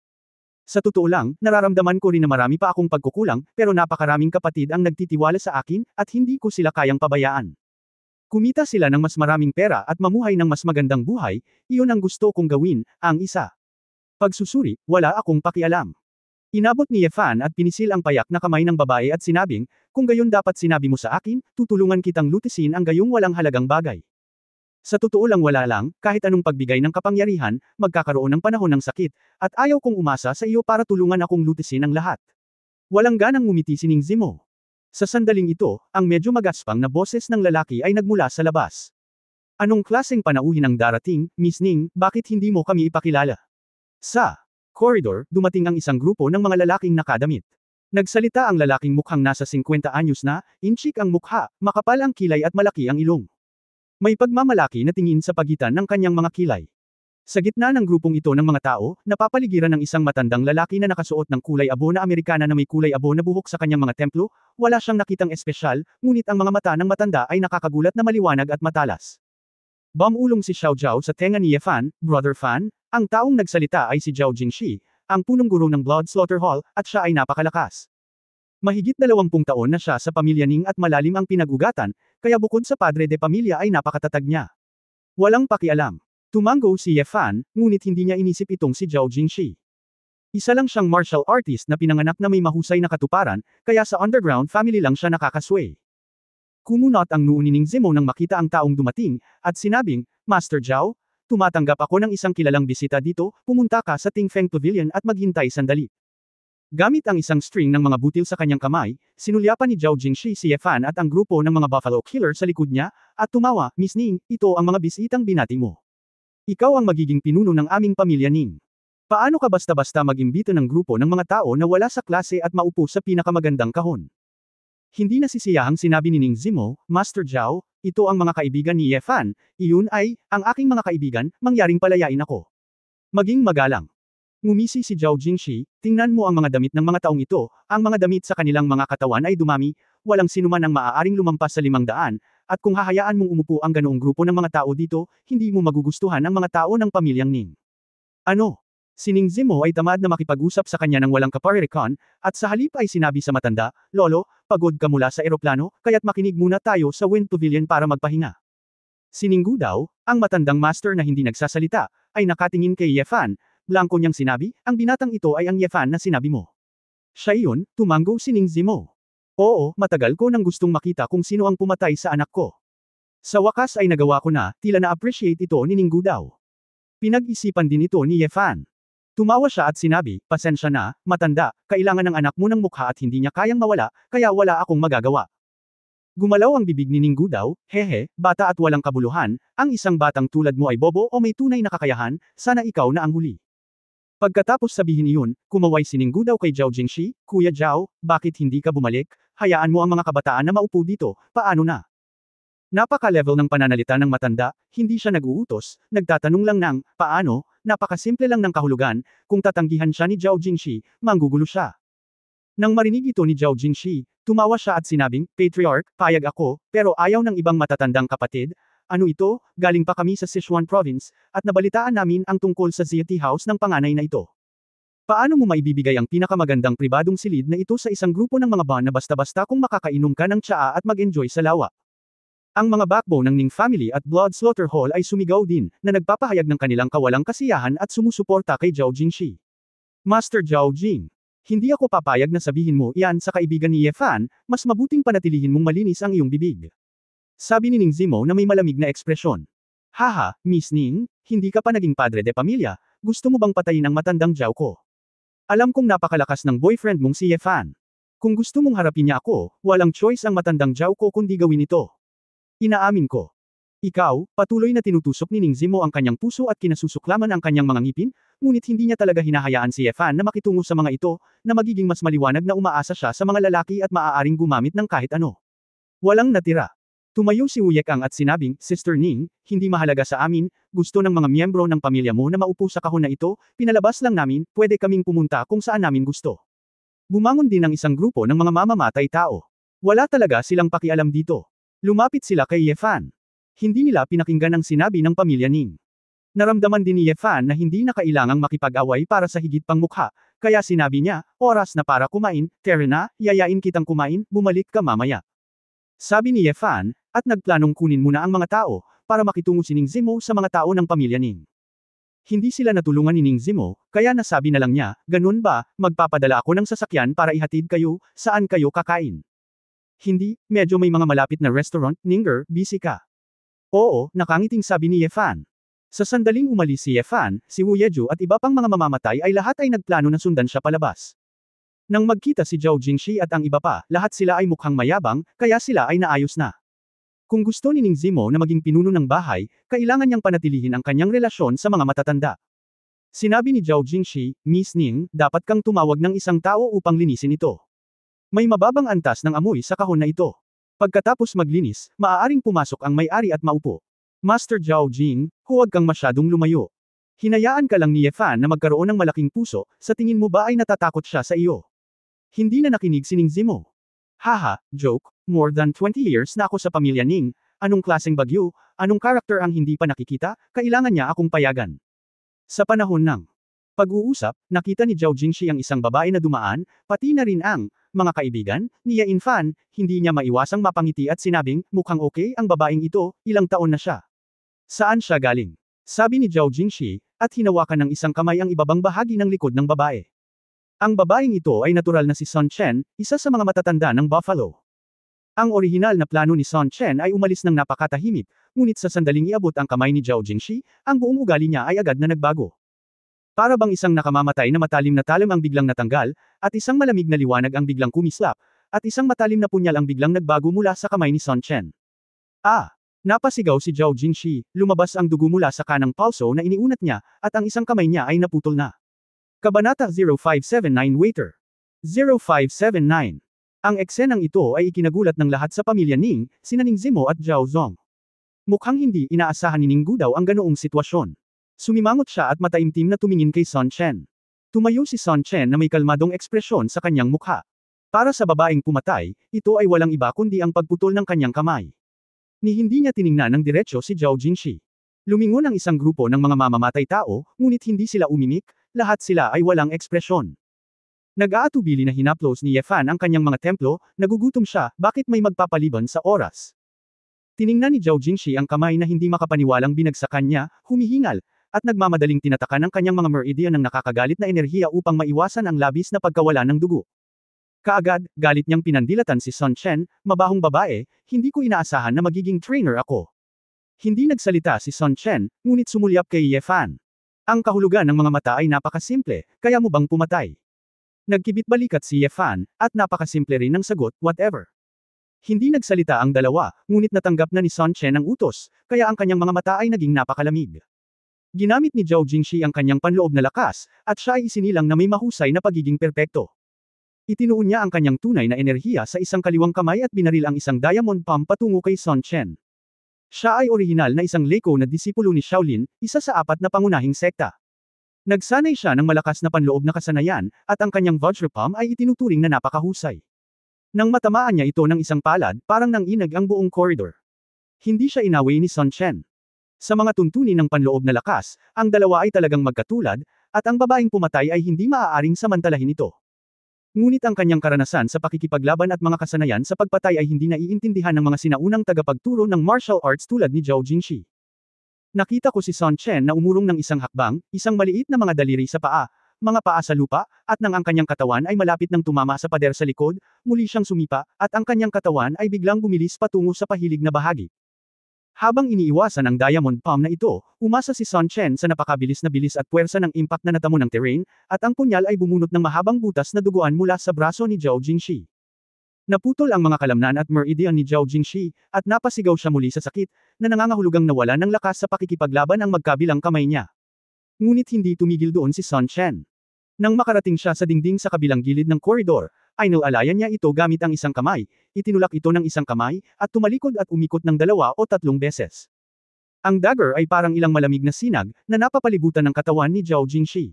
S1: Sa totoo lang, nararamdaman ko rin na marami pa akong pagkukulang, pero napakaraming kapatid ang nagtitiwala sa akin, at hindi ko sila kayang pabayaan. Kumita sila ng mas maraming pera at mamuhay ng mas magandang buhay, iyon ang gusto kong gawin, ang isa. Pagsusuri, wala akong pakialam. Inabot ni Yefan at pinisil ang payak na kamay ng babae at sinabing, kung gayon dapat sinabi mo sa akin, tutulungan kitang lutisin ang gayong walang halagang bagay. Sa totoo lang wala lang, kahit anong pagbigay ng kapangyarihan, magkakaroon ng panahon ng sakit, at ayaw kong umasa sa iyo para tulungan akong lutisin ang lahat. Walang ganang ngumiti si Ning Zimo. Sa sandaling ito, ang medyo magaspang na boses ng lalaki ay nagmula sa labas. Anong klaseng panauhin ang darating, Miss Ning, bakit hindi mo kami ipakilala? Sa corridor, dumating ang isang grupo ng mga lalaking nakadamit. Nagsalita ang lalaking mukhang nasa 50 anyos na, inchik ang mukha, makapal ang kilay at malaki ang ilong. May pagmamalaki na tingin sa pagitan ng kanyang mga kilay. Sa gitna ng grupong ito ng mga tao, napapaligiran ng isang matandang lalaki na nakasuot ng kulay abo na Amerikana na may kulay abo na buhok sa kanyang mga templo, wala siyang nakitang espesyal, ngunit ang mga mata ng matanda ay nakakagulat na maliwanag at matalas. Bumulong si Xiao Zhao sa tenga ni Yefan, Brother Fan, ang taong nagsalita ay si Zhao Jingxi, ang punong guro ng Blood Slaughter Hall, at siya ay napakalakas. Mahigit 20 taon na siya sa pamilya Ning at malalim ang pinag-ugatan, kaya bukod sa padre de pamilya ay napakatatag niya. Walang pakialam. Tumango si Yefan, ngunit hindi niya inisip itong si Zhao Jingxi. Isa lang siyang martial artist na pinanganak na may mahusay na katuparan, kaya sa underground family lang siya nakakasway. Kumunot ang noo ni Ning Zimo nang makita ang taong dumating, at sinabing, Master Zhao, tumatanggap ako ng isang kilalang bisita dito, pumunta ka sa Tingfeng Pavilion at maghintay sandali. Gamit ang isang string ng mga butil sa kanyang kamay, sinulyapan ni Zhao Jingxi si Yefan at ang grupo ng mga Buffalo Killer sa likod niya, at tumawa, Miss Ning, ito ang mga bisitang binati mo. Ikaw ang magiging pinuno ng aming pamilya Ning. Paano ka basta-basta mag-imbita ng grupo ng mga tao na wala sa klase at maupo sa pinakamagandang kahon? Hindi nasisiyahang sinabi ni Ning Zimo, Master Zhao, ito ang mga kaibigan ni Yefan, iyon ay, ang aking mga kaibigan, mangyaring palayain ako. Maging magalang. Ngumisi si Zhao Jingxi, tingnan mo ang mga damit ng mga taong ito, ang mga damit sa kanilang mga katawan ay dumami, walang sinuman ang maaaring lumampas sa 500, at kung hahayaan mong umupo ang ganoong grupo ng mga tao dito, hindi mo magugustuhan ang mga tao ng pamilyang Ning. Ano? Si Ning Zimo ay tamad na makipag-usap sa kanya ng walang kaparirikon, at sa halip ay sinabi sa matanda, Lolo, pagod ka mula sa eroplano, kaya't makinig muna tayo sa Wind Pavilion para magpahinga. Si Ning Gu daw, ang matandang master na hindi nagsasalita, ay nakatingin kay Yefan, blanko niyang sinabi, ang binatang ito ay ang Yefan na sinabi mo. Siya iyon, tumango si Ning Zimo. Oo, matagal ko nang gustong makita kung sino ang pumatay sa anak ko. Sa wakas ay nagawa ko na, tila na-appreciate ito ni Ning Gu daw. Pinag-isipan din ito ni Yefan. Tumawa siya at sinabi, pasensya na, matanda, kailangan ng anak mo ng mukha at hindi niya kayang mawala, kaya wala akong magagawa. Gumalaw ang bibig ni Ning Gu daw, hehe, bata at walang kabuluhan, ang isang batang tulad mo ay bobo o may tunay na kakayahan, sana ikaw na ang huli. Pagkatapos sabihin iyon, kumaway si Ning Gu daw kay Zhao Jingxi, Kuya Zhao, bakit hindi ka bumalik? Hayaan mo ang mga kabataan na maupo dito, paano na? Napaka-level ng pananalita ng matanda, hindi siya nag-uutos, nagtatanong lang ng, paano, napakasimple lang ng kahulugan, kung tatanggihan siya ni Zhao Jingxi, manggugulo siya. Nang marinig ito ni Zhao Jingxi, tumawa siya at sinabing, Patriarch, payag ako, pero ayaw ng ibang matatandang kapatid. Ano ito, galing pa kami sa Sichuan Province, at nabalitaan namin ang tungkol sa Ziyati House ng panganay na ito. Paano mo maibibigay ang pinakamagandang pribadong silid na ito sa isang grupo ng mga ban na basta-basta kung makakainom ka ng tsaa at mag-enjoy sa lawa? Ang mga backbone ng Ning family at Blood Slaughter Hall ay sumigaw din, na nagpapahayag ng kanilang kawalang kasiyahan at sumusuporta kay Zhao Jingxi. Master Zhao Jing, hindi ako papayag na sabihin mo iyan sa kaibigan ni Yefan, mas mabuting panatilihin mong malinis ang iyong bibig. Sabi ni Ning Zimo na may malamig na ekspresyon. Haha, Miss Ning, hindi ka pa naging padre de pamilya, gusto mo bang patayin ang matandang Zhao ko? Alam kong napakalakas ng boyfriend mong si Ye Fan. Kung gusto mong harapin niya ako, walang choice ang matandang Zhao ko kundi gawin ito. Inaamin ko. Ikaw, patuloy na tinutusok ni Ning Zimo ang kanyang puso at kinasusuklaman ang kanyang mga ngipin, ngunit hindi niya talaga hinahayaan si Ye Fan na makitungo sa mga ito, na magiging mas maliwanag na umaasa siya sa mga lalaki at maaaring gumamit ng kahit ano. Walang natira. Tumayo si Wu Yekang at sinabing, Sister Ning, hindi mahalaga sa amin, gusto ng mga miyembro ng pamilya mo na maupo sa kahon na ito, pinalabas lang namin, pwede kaming pumunta kung saan namin gusto. Bumangon din ang isang grupo ng mga mamamatay tao. Wala talaga silang pakialam dito. Lumapit sila kay Ye Fan. Hindi nila pinakinggan ang sinabi ng pamilya Ning. Naramdaman din ni Ye Fan na hindi na kailangang makipag-away para sa higit pang mukha, kaya sinabi niya, oras na para kumain, tara na, yayain kitang kumain, bumalik ka mamaya. Sabi ni Ye Fan, at nagplanong kunin muna ang mga tao, para makitungo si Ning Zimo sa mga tao ng pamilya Ning. Hindi sila natulungan ni Ning Zimo, kaya nasabi na lang niya, ganun ba, magpapadala ako ng sasakyan para ihatid kayo, saan kayo kakain? Hindi, medyo may mga malapit na restaurant, Ninger, busy ka. Oo, nakangiting sabi ni Ye Fan. Sa sandaling umalis si Ye Fan, si Wu Yeju at iba pang mga mamamatay ay lahat ay nagplano na sundan siya palabas. Nang magkita si Zhao Jingshi at ang iba pa, lahat sila ay mukhang mayabang, kaya sila ay naayos na. Kung gusto ni Ning Zimo na maging pinuno ng bahay, kailangan niyang panatilihin ang kanyang relasyon sa mga matatanda. Sinabi ni Zhao Jingshi, Miss Ning, dapat kang tumawag ng isang tao upang linisin ito. May mababang antas ng amoy sa kahon na ito. Pagkatapos maglinis, maaaring pumasok ang may-ari at maupo. Master Zhao Jing, huwag kang masyadong lumayo. Hinayaan ka lang ni Ye Fan na magkaroon ng malaking puso, sa tingin mo ba ay natatakot siya sa iyo? Hindi na nakinig si Ning Zimo. Haha, joke, more than 20 years na ako sa pamilya Ning, anong klaseng bagyo, anong karakter ang hindi pa nakikita, kailangan niya akong payagan. Sa panahon ng pag-uusap, nakita ni Zhao Jingshi ang isang babae na dumaan, pati na rin ang mga kaibigan ni Ye Fan, hindi niya maiwasang mapangiti at sinabing, mukhang okay ang babaeng ito, ilang taon na siya. Saan siya galing? Sabi ni Zhao Jingshi, at hinawakan ng isang kamay ang ibabang bahagi ng likod ng babae. Ang babaeng ito ay natural na si Sun Chen, isa sa mga matatanda ng Buffalo. Ang orihinal na plano ni Sun Chen ay umalis ng napakatahimik, ngunit sa sandaling iabot ang kamay ni Zhao Jingshi, ang buong ugali niya ay agad na nagbago. Para bang isang nakamamatay na matalim na talim ang biglang natanggal, at isang malamig na liwanag ang biglang kumislap, at isang matalim na punyal ang biglang nagbago mula sa kamay ni Sun Chen. Ah! Napasigaw si Zhao Jingshi, lumabas ang dugo mula sa kanang palso na iniunat niya, at ang isang kamay niya ay naputol na. Kabanata 0579 Waiter 0579. Ang eksenang ito ay ikinagulat ng lahat sa pamilya Ning, sina Ning Zimo at Zhao Zong. Mukhang hindi inaasahan ni Ning Gudaw ang ganoong sitwasyon. Sumimangot siya at mataimtim na tumingin kay Sun Chen. Tumayo si Sun Chen na may kalmadong ekspresyon sa kanyang mukha. Para sa babaeng pumatay, ito ay walang iba kundi ang pagputol ng kanyang kamay. Ni hindi niya tiningnan ng diretsyo si Zhao Jingshi. Lumingon ang isang grupo ng mga mamamatay tao, ngunit hindi sila umimik, lahat sila ay walang ekspresyon. Nag-aatubili na hinaplos ni Ye Fan ang kanyang mga templo, nagugutom siya, bakit may magpapaliban sa oras? Tiningnan ni Zhao Jingshi ang kamay na hindi makapaniwalang binagsakan niya, humihingal, at nagmamadaling tinatakan ang kanyang mga meridian ng nakakagalit na enerhiya upang maiwasan ang labis na pagkawala ng dugo. Kaagad, galit niyang pinandilatan si Sun Chen, mabahong babae, hindi ko inaasahan na magiging trainer ako. Hindi nagsalita si Sun Chen, ngunit sumulyap kay Ye Fan. Ang kahulugan ng mga mata ay napakasimple, kaya mo bang pumatay? Nagkibit balikat si Ye Fan, at napakasimple rin ng sagot, whatever. Hindi nagsalita ang dalawa, ngunit natanggap na ni Sun Chen ang utos, kaya ang kanyang mga mata ay naging napakalamig. Ginamit ni Zhao Jingshi ang kanyang panloob na lakas, at siya ay isinilang na may mahusay na pagiging perpekto. Itinuon niya ang kanyang tunay na enerhiya sa isang kaliwang kamay at binaril ang isang diamond palm patungo kay Sun Chen. Siya ay orihinal na isang Leiko na disipulo ni Shaolin, isa sa 4 na pangunahing sekta. Nagsanay siya ng malakas na panloob na kasanayan, at ang kanyang Vajra Palm ay itinuturing na napakahusay. Nang matamaan niya ito ng isang palad, parang nanginag ang buong koridor. Hindi siya inaway ni Sun Chen. Sa mga tuntunin ng panloob na lakas, ang dalawa ay talagang magkatulad, at ang babaeng pumatay ay hindi maaaring samantalahin ito. Ngunit ang kanyang karanasan sa pakikipaglaban at mga kasanayan sa pagpatay ay hindi naiintindihan ng mga sinaunang tagapagturo ng martial arts tulad ni Zhao Jingshi. Nakita ko si Sun Chen na umurong ng isang hakbang, isang maliit na mga daliri sa paa, mga paa sa lupa, at nang ang kanyang katawan ay malapit ng tumama sa pader sa likod, muli siyang sumipa, at ang kanyang katawan ay biglang bumilis patungo sa pahilig na bahagi. Habang iniiwasan ang diamond palm na ito, umasa si Sun Chen sa napakabilis na bilis at puwersa ng impact na natamo ng terrain, at ang punyal ay bumunot ng mahabang butas na duguan mula sa braso ni Zhao Jingshi. Naputol ang mga kalamnan at meridian ni Zhao Jingshi, at napasigaw siya muli sa sakit, na nangangahulugang nawala ng lakas sa pakikipaglaban ang magkabilang kamay niya. Ngunit hindi tumigil doon si Sun Chen. Nang makarating siya sa dingding sa kabilang gilid ng koridor, ay nilalayan niya ito gamit ang isang kamay, itinulak ito ng isang kamay, at tumalikod at umikot ng 2 o 3 beses. Ang dagger ay parang ilang malamig na sinag, na napapalibutan ng katawan ni Zhao Jingshi.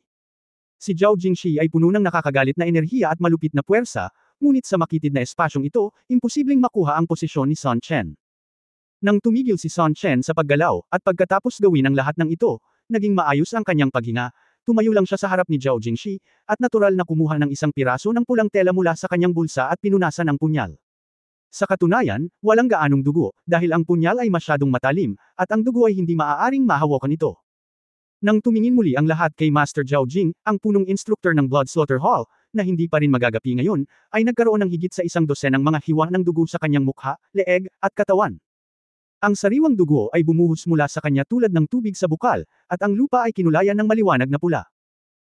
S1: Si Zhao Jingshi ay puno ng nakakagalit na enerhiya at malupit na puwersa, ngunit sa makitid na espasyong ito, imposibleng makuha ang posisyon ni Sun Chen. Nang tumigil si Sun Chen sa paggalaw, at pagkatapos gawin ang lahat ng ito, naging maayos ang kanyang paghinga, tumayo lang siya sa harap ni Zhao Jingshi, at natural na kumuha ng isang piraso ng pulang tela mula sa kanyang bulsa at pinunasan ang punyal. Sa katunayan, walang gaanong dugo, dahil ang punyal ay masyadong matalim, at ang dugo ay hindi maaaring mahawakan ito. Nang tumingin muli ang lahat kay Master Zhao Jing, ang punong instructor ng Blood Slaughter Hall, na hindi pa rin magagapi ngayon, ay nagkaroon ng higit sa 100 ng mga hiwa ng dugo sa kanyang mukha, leeg, at katawan. Ang sariwang dugo ay bumuhos mula sa kanya tulad ng tubig sa bukal, at ang lupa ay kinulayan ng maliwanag na pula.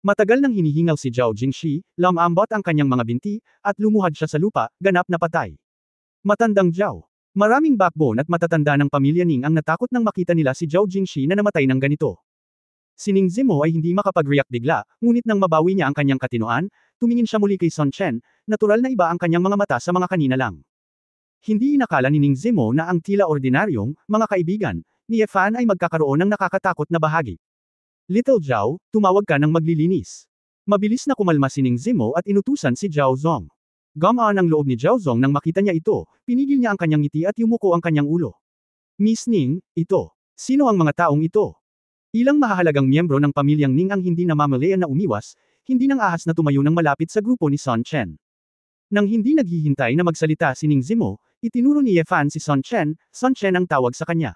S1: Matagal nang hinihingal si Zhao Jingshi, lamambot ang kanyang mga binti, at lumuhad siya sa lupa, ganap na patay. Matandang Zhao. Maraming backbone at matatanda ng pamilya Ning ang natakot nang makita nila si Zhao Jingshi na namatay ng ganito. Si Ning Zimo ay hindi makapag-react bigla, ngunit nang mabawi niya ang kanyang katinoan, tumingin siya muli kay Sun Chen, natural na iba ang kanyang mga mata sa mga kanina lang. Hindi inakala ni Ning Zimo na ang tila ordinaryong, mga kaibigan, ni Ye Fan ay magkakaroon ng nakakatakot na bahagi. Little Zhao, tumawag ka ng maglilinis. Mabilis na kumalma si Ning Zimo at inutusan si Zhao Zong. Gamaan ang loob ni Zhao Zong nang makita niya ito, pinigil niya ang kanyang ngiti at yumuko ang kanyang ulo. Miss Ning, ito. Sino ang mga taong ito? Ilang mahahalagang miyembro ng pamilyang Ning ang hindi namamalayan na umiwas, hindi nang ahas na tumayo ng malapit sa grupo ni Sun Chen. Nang hindi naghihintay na magsalita si Ning Zimo, itinuro ni Ye Fan si Sun Chen ang tawag sa kanya.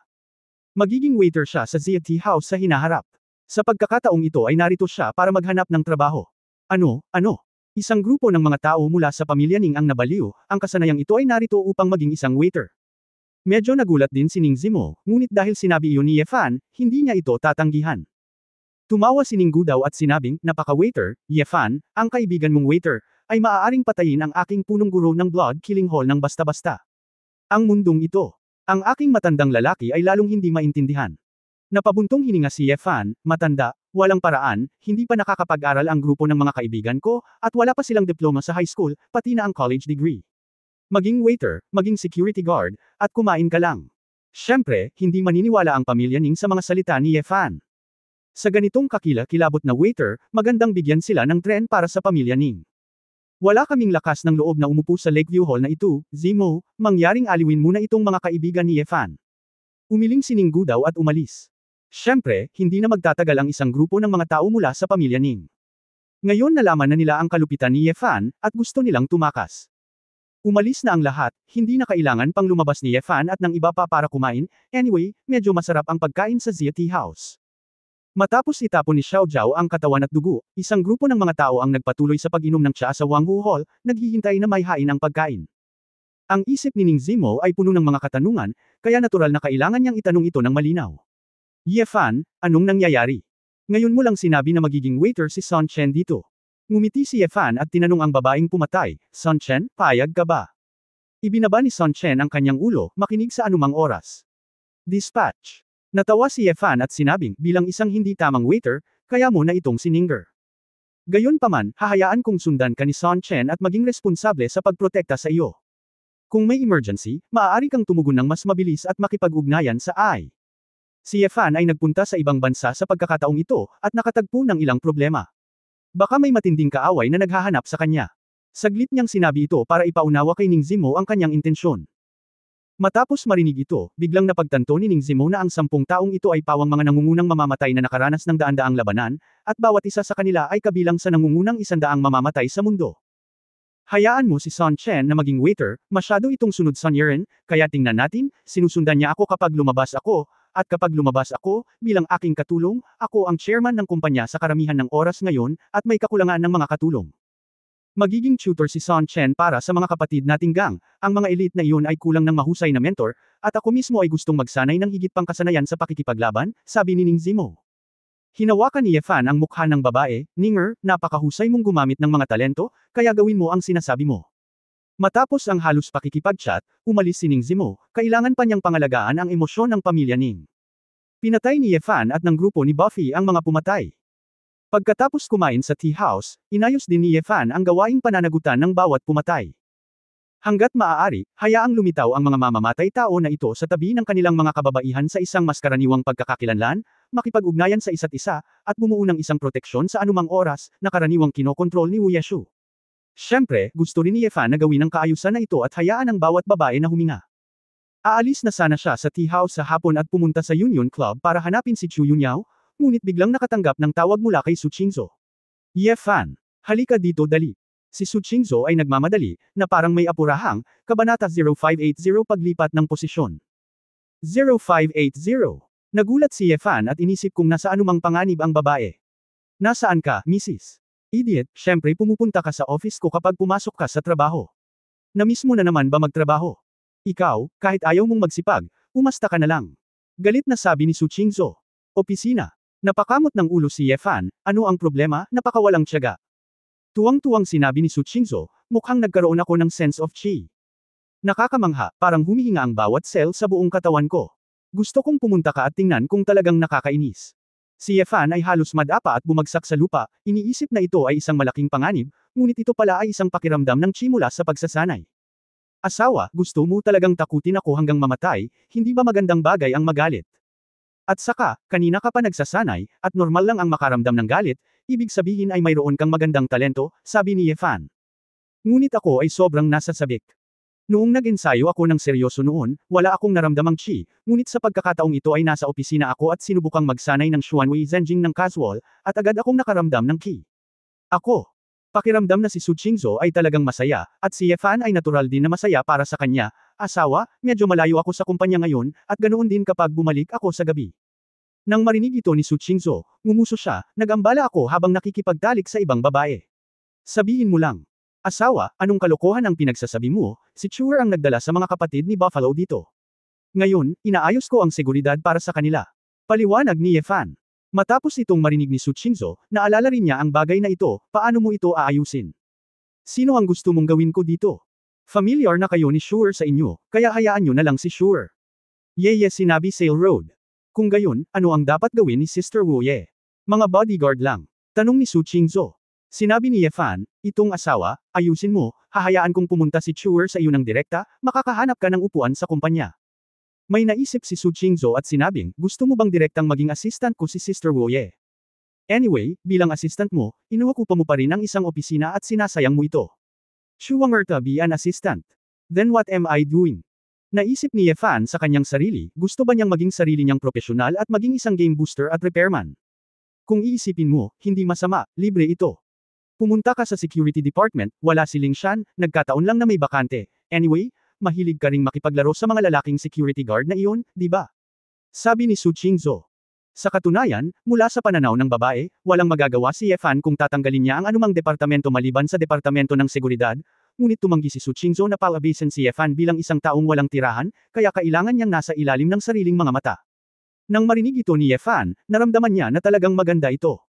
S1: Magiging waiter siya sa Zia Tea House sa hinaharap. Sa pagkakataong ito ay narito siya para maghanap ng trabaho. Ano? Isang grupo ng mga tao mula sa pamilya Ning ang nabaliw, ang kasanayang ito ay narito upang maging isang waiter. Medyo nagulat din si Ning Zimo, ngunit dahil sinabi iyon ni Ye Fan, hindi niya ito tatanggihan. Tumawa si Ning Gudaw at sinabing, napaka-waiter, Ye Fan, ang kaibigan mong waiter, ay maaaring patayin ang aking punong guro ng blood killing hall ng basta-basta. Ang mundong ito. Ang aking matandang lalaki ay lalong hindi maintindihan. Napabuntong hininga si Ye Fan, matanda, walang paraan, hindi pa nakakapag-aral ang grupo ng mga kaibigan ko, at wala pa silang diploma sa high school, pati na ang college degree. Maging waiter, maging security guard, at kumain ka lang. Siyempre, hindi maniniwala ang pamilya Ning sa mga salita ni Ye Fan. Sa ganitong kakila-kilabot na waiter, magandang bigyan sila ng tren para sa pamilya Ning. Wala kaming lakas ng loob na umupo sa Lakeview Hall na ito, Zimo, mangyaring aliwin muna itong mga kaibigan ni Ye Fan. Umiling si Ning Gudaw at umalis. Siyempre, hindi na magtatagal ang isang grupo ng mga tao mula sa pamilya Ning. Ngayon nalaman na nila ang kalupitan ni Ye Fan, at gusto nilang tumakas. Umalis na ang lahat, hindi na kailangan pang lumabas ni Ye Fan at ng iba pa para kumain, anyway, medyo masarap ang pagkain sa Zia Tea House. Matapos itapon ni Xiao Zhao ang katawan at dugo, isang grupo ng mga tao ang nagpatuloy sa pag-inom ng tsa sa Wanghu Hall, naghihintay na may hain ang pagkain. Ang isip ni Ning Zimo ay puno ng mga katanungan, kaya natural na kailangan niyang itanong ito ng malinaw. Ye Fan, anong nangyayari? Ngayon mo lang sinabi na magiging waiter si Sun Chen dito. Ngumiti si Ye Fan at tinanong ang babaeng pumatay, Sun Chen, payag ka ba? Ibinaba ni Sun Chen ang kanyang ulo, makinig sa anumang oras. Dispatch. Natawa si Ye Fan at sinabing, bilang isang hindi tamang waiter, kaya mo na itong sininger. Gayunpaman, hahayaan kong sundan ka ni Sun Chen at maging responsable sa pagprotekta sa iyo. Kung may emergency, maaari kang tumugon ng mas mabilis at makipag-ugnayan sa AI. Si Ye Fan ay nagpunta sa ibang bansa sa pagkakataong ito, at nakatagpo ng ilang problema. Baka may matinding kaaway na naghahanap sa kanya. Saglit niyang sinabi ito para ipaunawa kay Ning Zimo ang kanyang intensyon. Matapos marinig ito, biglang napagtanto ni Ning Zimo na ang 10 taong ito ay pawang mga nangungunang mamamatay na nakaranas ng daan-daang labanan, at bawat isa sa kanila ay kabilang sa nangungunang 100 mamamatay sa mundo. Hayaan mo si Sun Chen na maging waiter, masyado itong sunod Sun Yiren, kaya tingnan natin, sinusundan niya ako kapag lumabas ako, at kapag lumabas ako, bilang aking katulong, ako ang chairman ng kumpanya sa karamihan ng oras ngayon, at may kakulangan ng mga katulong. Magiging tutor si Son Chen para sa mga kapatid nating gang, ang mga elite na iyon ay kulang ng mahusay na mentor, at ako mismo ay gustong magsanay ng higit pang kasanayan sa pakikipaglaban, sabi ni Ning Zimo. Hinawakan ni Ye Fan ang mukha ng babae, Ninger, napakahusay mong gumamit ng mga talento, kaya gawin mo ang sinasabi mo. Matapos ang halos pakikipag-chat, umalis si Ning Zimo, kailangan pa niyang pangalagaan ang emosyon ng pamilya Ning. Pinatay ni Ye Fan at ng grupo ni Buffy ang mga pumatay. Pagkatapos kumain sa tea house, inayos din ni Ye Fan ang gawaing pananagutan ng bawat pumatay. Hanggat maaari, hayaang lumitaw ang mga mamamatay tao na ito sa tabi ng kanilang mga kababaihan sa isang mas karaniwang pagkakakilanlan, makipag-ugnayan sa isa't isa, at bumuo ng isang proteksyon sa anumang oras, na karaniwang kinokontrol ni Wu Yeshu. Siyempre, gusto rin ni Ye Fan na gawin ang kaayusan na ito at hayaan ang bawat babae na huminga. Aalis na sana siya sa tea house sa hapon at pumunta sa Union Club para hanapin si Chu Yunyao, ngunit biglang nakatanggap ng tawag mula kay Su Qingzhou. Ye Fan, halika dito dali. Si Su Qingzhou ay nagmamadali, na parang may apurahang, Kabanata 0580 paglipat ng posisyon. 0580. Nagulat si Ye Fan at inisip kung nasa anumang panganib ang babae. Nasaan ka, Mrs. Idiot, syempre pumupunta ka sa office ko kapag pumasok ka sa trabaho. Namiss mo na naman ba magtrabaho? Ikaw, kahit ayaw mong magsipag, umasta ka na lang. Galit na sabi ni Su Qingzhou. Opisina. Napakamot ng ulo si Ye Fan, ano ang problema, napakawalang tiyaga. Tuwang-tuwang sinabi ni Su Qingzhou, mukhang nagkaroon ako ng sense of chi. Nakakamangha, parang humihinga ang bawat cell sa buong katawan ko. Gusto kong pumunta ka at tingnan kung talagang nakakainis. Si Ye Fan ay halos madapa at bumagsak sa lupa, iniisip na ito ay isang malaking panganib, ngunit ito pala ay isang pakiramdam ng chi mula sa pagsasanay. Asawa, gusto mo talagang takutin ako hanggang mamatay, hindi ba magandang bagay ang magalit? At saka, kanina ka pa nagsasanay, at normal lang ang makaramdam ng galit, ibig sabihin ay mayroon kang magandang talento, sabi ni Ye Fan. Ngunit ako ay sobrang nasa sabik. Noong nag-ensayo ako ng seryoso noon, wala akong naramdamang chi, ngunit sa pagkakataong ito ay nasa opisina ako at sinubukang magsanay ng Xuanwei Zhenjing ng casual, at agad akong nakaramdam ng ki. Ako. Pakiramdam na si Su Qingzhou ay talagang masaya, at si Ye Fan ay natural din na masaya para sa kanya. Asawa, medyo malayo ako sa kumpanya ngayon, at ganoon din kapag bumalik ako sa gabi. Nang marinig ito ni Su Qingzhou, ngumuso siya, nag-ambala ako habang nakikipagtalik sa ibang babae. Sabihin mo lang. Asawa, anong kalokohan ang pinagsasabi mo, si Chuer ang nagdala sa mga kapatid ni Buffalo dito. Ngayon, inaayos ko ang seguridad para sa kanila. Paliwanag ni Ye Fan. Matapos itong marinig ni Su Qingzhou, naalala rin niya ang bagay na ito, paano mo ito aayusin? Sino ang gusto mong gawin ko dito? Familiar na kayo ni Shure sa inyo, kaya hayaan nyo na lang si Shure. Ye sinabi Sail Road. Kung gayon, ano ang dapat gawin ni Sister Wu Ye? Mga bodyguard lang. Tanong ni Su Qingzhou. Sinabi ni Ye Fan, itong asawa, ayusin mo, hahayaan kong pumunta si Shure sa iyo ng direkta, makakahanap ka ng upuan sa kumpanya. May naisip si Su Qingzhou at sinabing, gusto mo bang direktang maging assistant ko si Sister Wu Ye? Anyway, bilang assistant mo, inuukupa mo pa rin ang isang opisina at sinasayang mo ito. Shuwangerta be an assistant. Then what am I doing? Naisip ni Ye Fan sa kanyang sarili, gusto ba niyang maging sarili niyang profesional at maging isang game booster at repairman? Kung iisipin mo, hindi masama, libre ito. Pumunta ka sa security department, wala si Ling Shan, nagkataon lang na may bakante. Anyway, mahilig ka ring makipaglaro sa mga lalaking security guard na iyon, di ba? Sabi ni Su Qingzhou. Sa katunayan, mula sa pananaw ng babae, walang magagawa si Ye Fan kung tatanggalin niya ang anumang departamento maliban sa departamento ng seguridad, ngunit tumanggi si Su Qingzhou na palabisin si Ye Fan bilang isang taong walang tirahan, kaya kailangan niyang nasa ilalim ng sariling mga mata. Nang marinig ito ni Ye Fan, naramdaman niya na talagang maganda ito.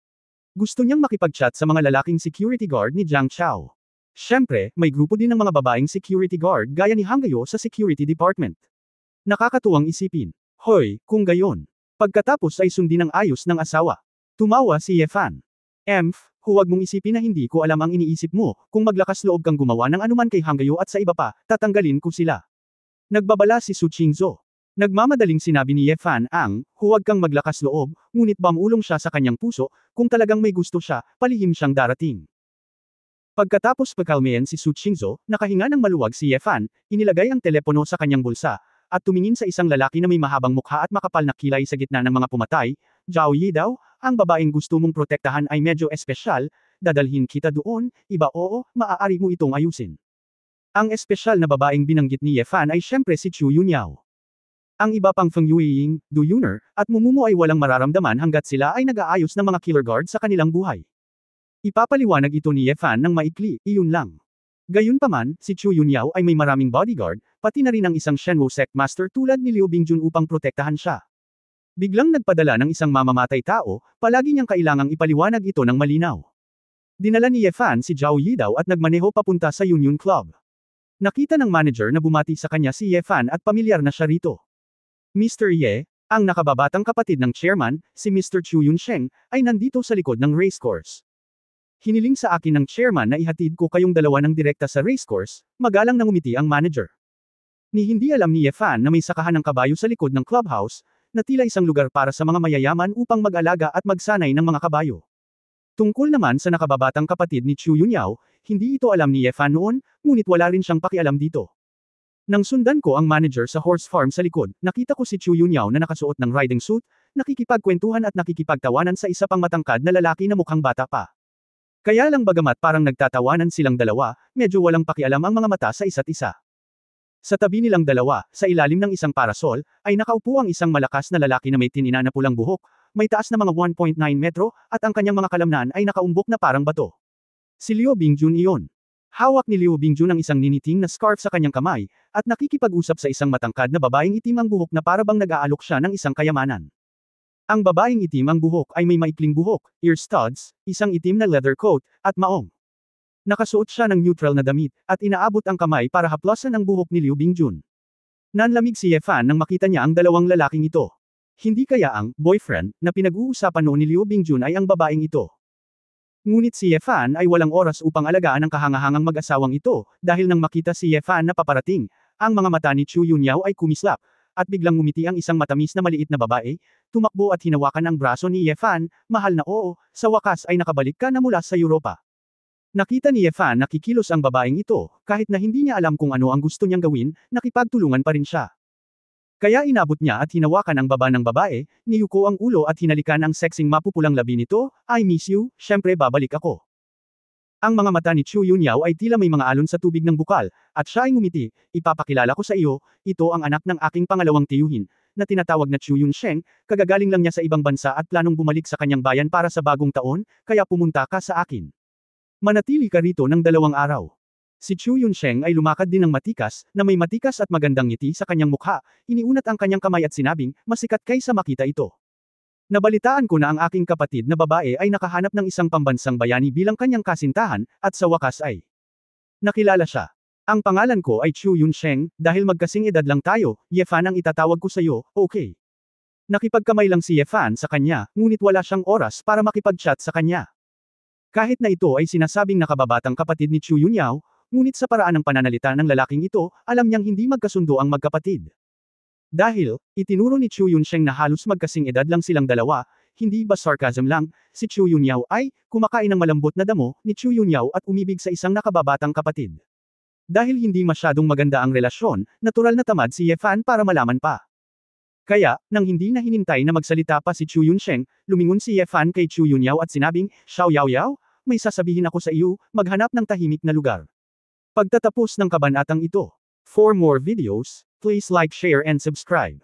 S1: Gusto niyang makipag-chat sa mga lalaking security guard ni Jiang Chao. Siyempre, may grupo din ng mga babaeng security guard gaya ni Hanggayo sa security department. Nakakatuwang isipin. Hoy, kung gayon. Pagkatapos ay sundin ang ayos ng asawa. Tumawa si Ye Fan. Huwag mong isipin na hindi ko alam ang iniisip mo, kung maglakas loob kang gumawa ng anuman kay Hanggayo at sa iba pa, tatanggalin ko sila. Nagbabala si Su Qingzhou. Nagmamadaling sinabi ni Ye Fan huwag kang maglakas loob, ngunit bamulong siya sa kanyang puso, kung talagang may gusto siya, palihim siyang darating. Pagkatapos pagkalmayan si Su Qingzhou, nakahinga ng maluwag si Ye Fan, inilagay ang telepono sa kanyang bulsa, at tumingin sa isang lalaki na may mahabang mukha at makapal na kilay sa gitna ng mga pumatay. Zhao Yi daw, ang babaeng gusto mong protektahan ay medyo espesyal, dadalhin kita doon, iba oo, maaari mo itong ayusin. Ang espesyal na babaeng binanggit ni Ye Fan ay syempre si Chu Yunyao. Ang iba pang Feng Yueying, Du Yuner, at Mumumo ay walang mararamdaman hanggat sila ay nag-aayos ng mga killer guard sa kanilang buhay. Ipapaliwanag ito ni Ye Fan ng maikli, iyon lang. Gayunpaman, si Chu Yunyao ay may maraming bodyguard, pati na rin ang isang Shenwu sect master tulad ni Liu Bingjun upang protektahan siya. Biglang nagpadala ng isang mamamatay tao, palagi niyang kailangang ipaliwanag ito ng malinaw. Dinala ni Ye Fan si Zhao Yidao at nagmaneho papunta sa Union Club. Nakita ng manager na bumati sa kanya si Ye Fan at pamilyar na siya rito. Mr. Ye, ang nakababatang kapatid ng chairman, si Mr. Chu Yunsheng, ay nandito sa likod ng racecourse. Hiniling sa akin ng chairman na ihatid ko kayong dalawa ng direkta sa racecourse, magalang nang umiti ang manager. Ni hindi alam ni Ye Fan na may sakahan ng kabayo sa likod ng clubhouse, na tila isang lugar para sa mga mayayaman upang mag-alaga at magsanay ng mga kabayo. Tungkol naman sa nakababatang kapatid ni Chu Yunyao, hindi ito alam ni Ye Fan noon, ngunit wala rin siyang pakialam dito. Nang sundan ko ang manager sa horse farm sa likod, nakita ko si Chu Yunyao na nakasuot ng riding suit, nakikipagkwentuhan at nakikipagtawanan sa isa pang matangkad na lalaki na mukhang bata pa. Kaya lang bagamat parang nagtatawanan silang dalawa, medyo walang pakialam ang mga mata sa isa't isa. Sa tabi nilang dalawa, sa ilalim ng isang parasol, ay nakaupo ang isang malakas na lalaki na may tinina na pulang buhok, may taas na mga 1.9 metro, at ang kanyang mga kalamnan ay nakaumbok na parang bato. Si Liu Bingjun iyon. Hawak ni Liu Bingjun ang isang niniting na scarf sa kanyang kamay, at nakikipag-usap sa isang matangkad na babaeng itim ang buhok na parabang nag-aalok siya ng isang kayamanan. Ang babaeng itim ang buhok ay may maikling buhok, ear studs, isang itim na leather coat, at maong. Nakasuot siya ng neutral na damit, at inaabot ang kamay para haplasan ang buhok ni Liu Bingjun. Nanlamig si Ye Fan nang makita niya ang dalawang lalaking ito. Hindi kaya ang boyfriend na pinag-uusapan noon ni Liu Bingjun ay ang babaeng ito. Ngunit si Ye Fan ay walang oras upang alagaan ang kahangahangang mag-asawang ito, dahil nang makita si Ye Fan na paparating, ang mga mata ni Chu Yunyao ay kumislap, at biglang ngumiti ang isang matamis na maliit na babae, tumakbo at hinawakan ang braso ni Ye Fan, mahal na oo, sa wakas ay nakabalik ka na mula sa Europa. Nakita ni Ye Fan na kikilos ang babaeng ito, kahit na hindi niya alam kung ano ang gusto niyang gawin, nakipagtulungan pa rin siya. Kaya inabot niya at hinawakan ang baba ng babae, niyuko ang ulo at hinalikan ang sexing mapupulang labi nito, I miss you, syempre babalik ako. Ang mga mata ni Chu Yunyao ay tila may mga alon sa tubig ng bukal, at siya ay ngumiti, ipapakilala ko sa iyo, ito ang anak ng aking pangalawang tiyuhin, na tinatawag na Chu Yunsheng, kagagaling lang niya sa ibang bansa at planong bumalik sa kanyang bayan para sa bagong taon, kaya pumunta ka sa akin. Manatili ka rito ng 2 araw. Si Chu Yunsheng ay lumakad din ng matikas, na may matikas at magandang ngiti sa kanyang mukha, iniunat ang kanyang kamay at sinabing, masikat kaysa makita ito. Nabalitaan ko na ang aking kapatid na babae ay nakahanap ng isang pambansang bayani bilang kanyang kasintahan, at sa wakas ay nakilala siya. Ang pangalan ko ay Chu Yunsheng, dahil magkasing edad lang tayo, Ye Fan ang itatawag ko sa iyo, okay. Nakipagkamay lang si Ye Fan sa kanya, ngunit wala siyang oras para makipag-chat sa kanya. Kahit na ito ay sinasabing nakababatang kapatid ni Chu Yunyao, ngunit sa paraan ng pananalita ng lalaking ito, alam niyang hindi magkasundo ang magkapatid. Dahil, itinuro ni Chu Yunsheng na halos magkasing edad lang silang dalawa, hindi ba sarcasm lang, si Chu Yunyao ay, kumakain ng malambot na damo, ni Chu Yunyao at umibig sa isang nakababatang kapatid. Dahil hindi masyadong maganda ang relasyon, natural na tamad si Ye Fan para malaman pa. Kaya, nang hindi na hinintay na magsalita pa si Chu Yunsheng, lumingon si Ye Fan kay Chu Yunyao at sinabing, Xiao Yao Yao, may sasabihin ako sa iyo, maghanap ng tahimik na lugar. Pagtatapos ng kabanatang ito. For more videos, please like, share and subscribe.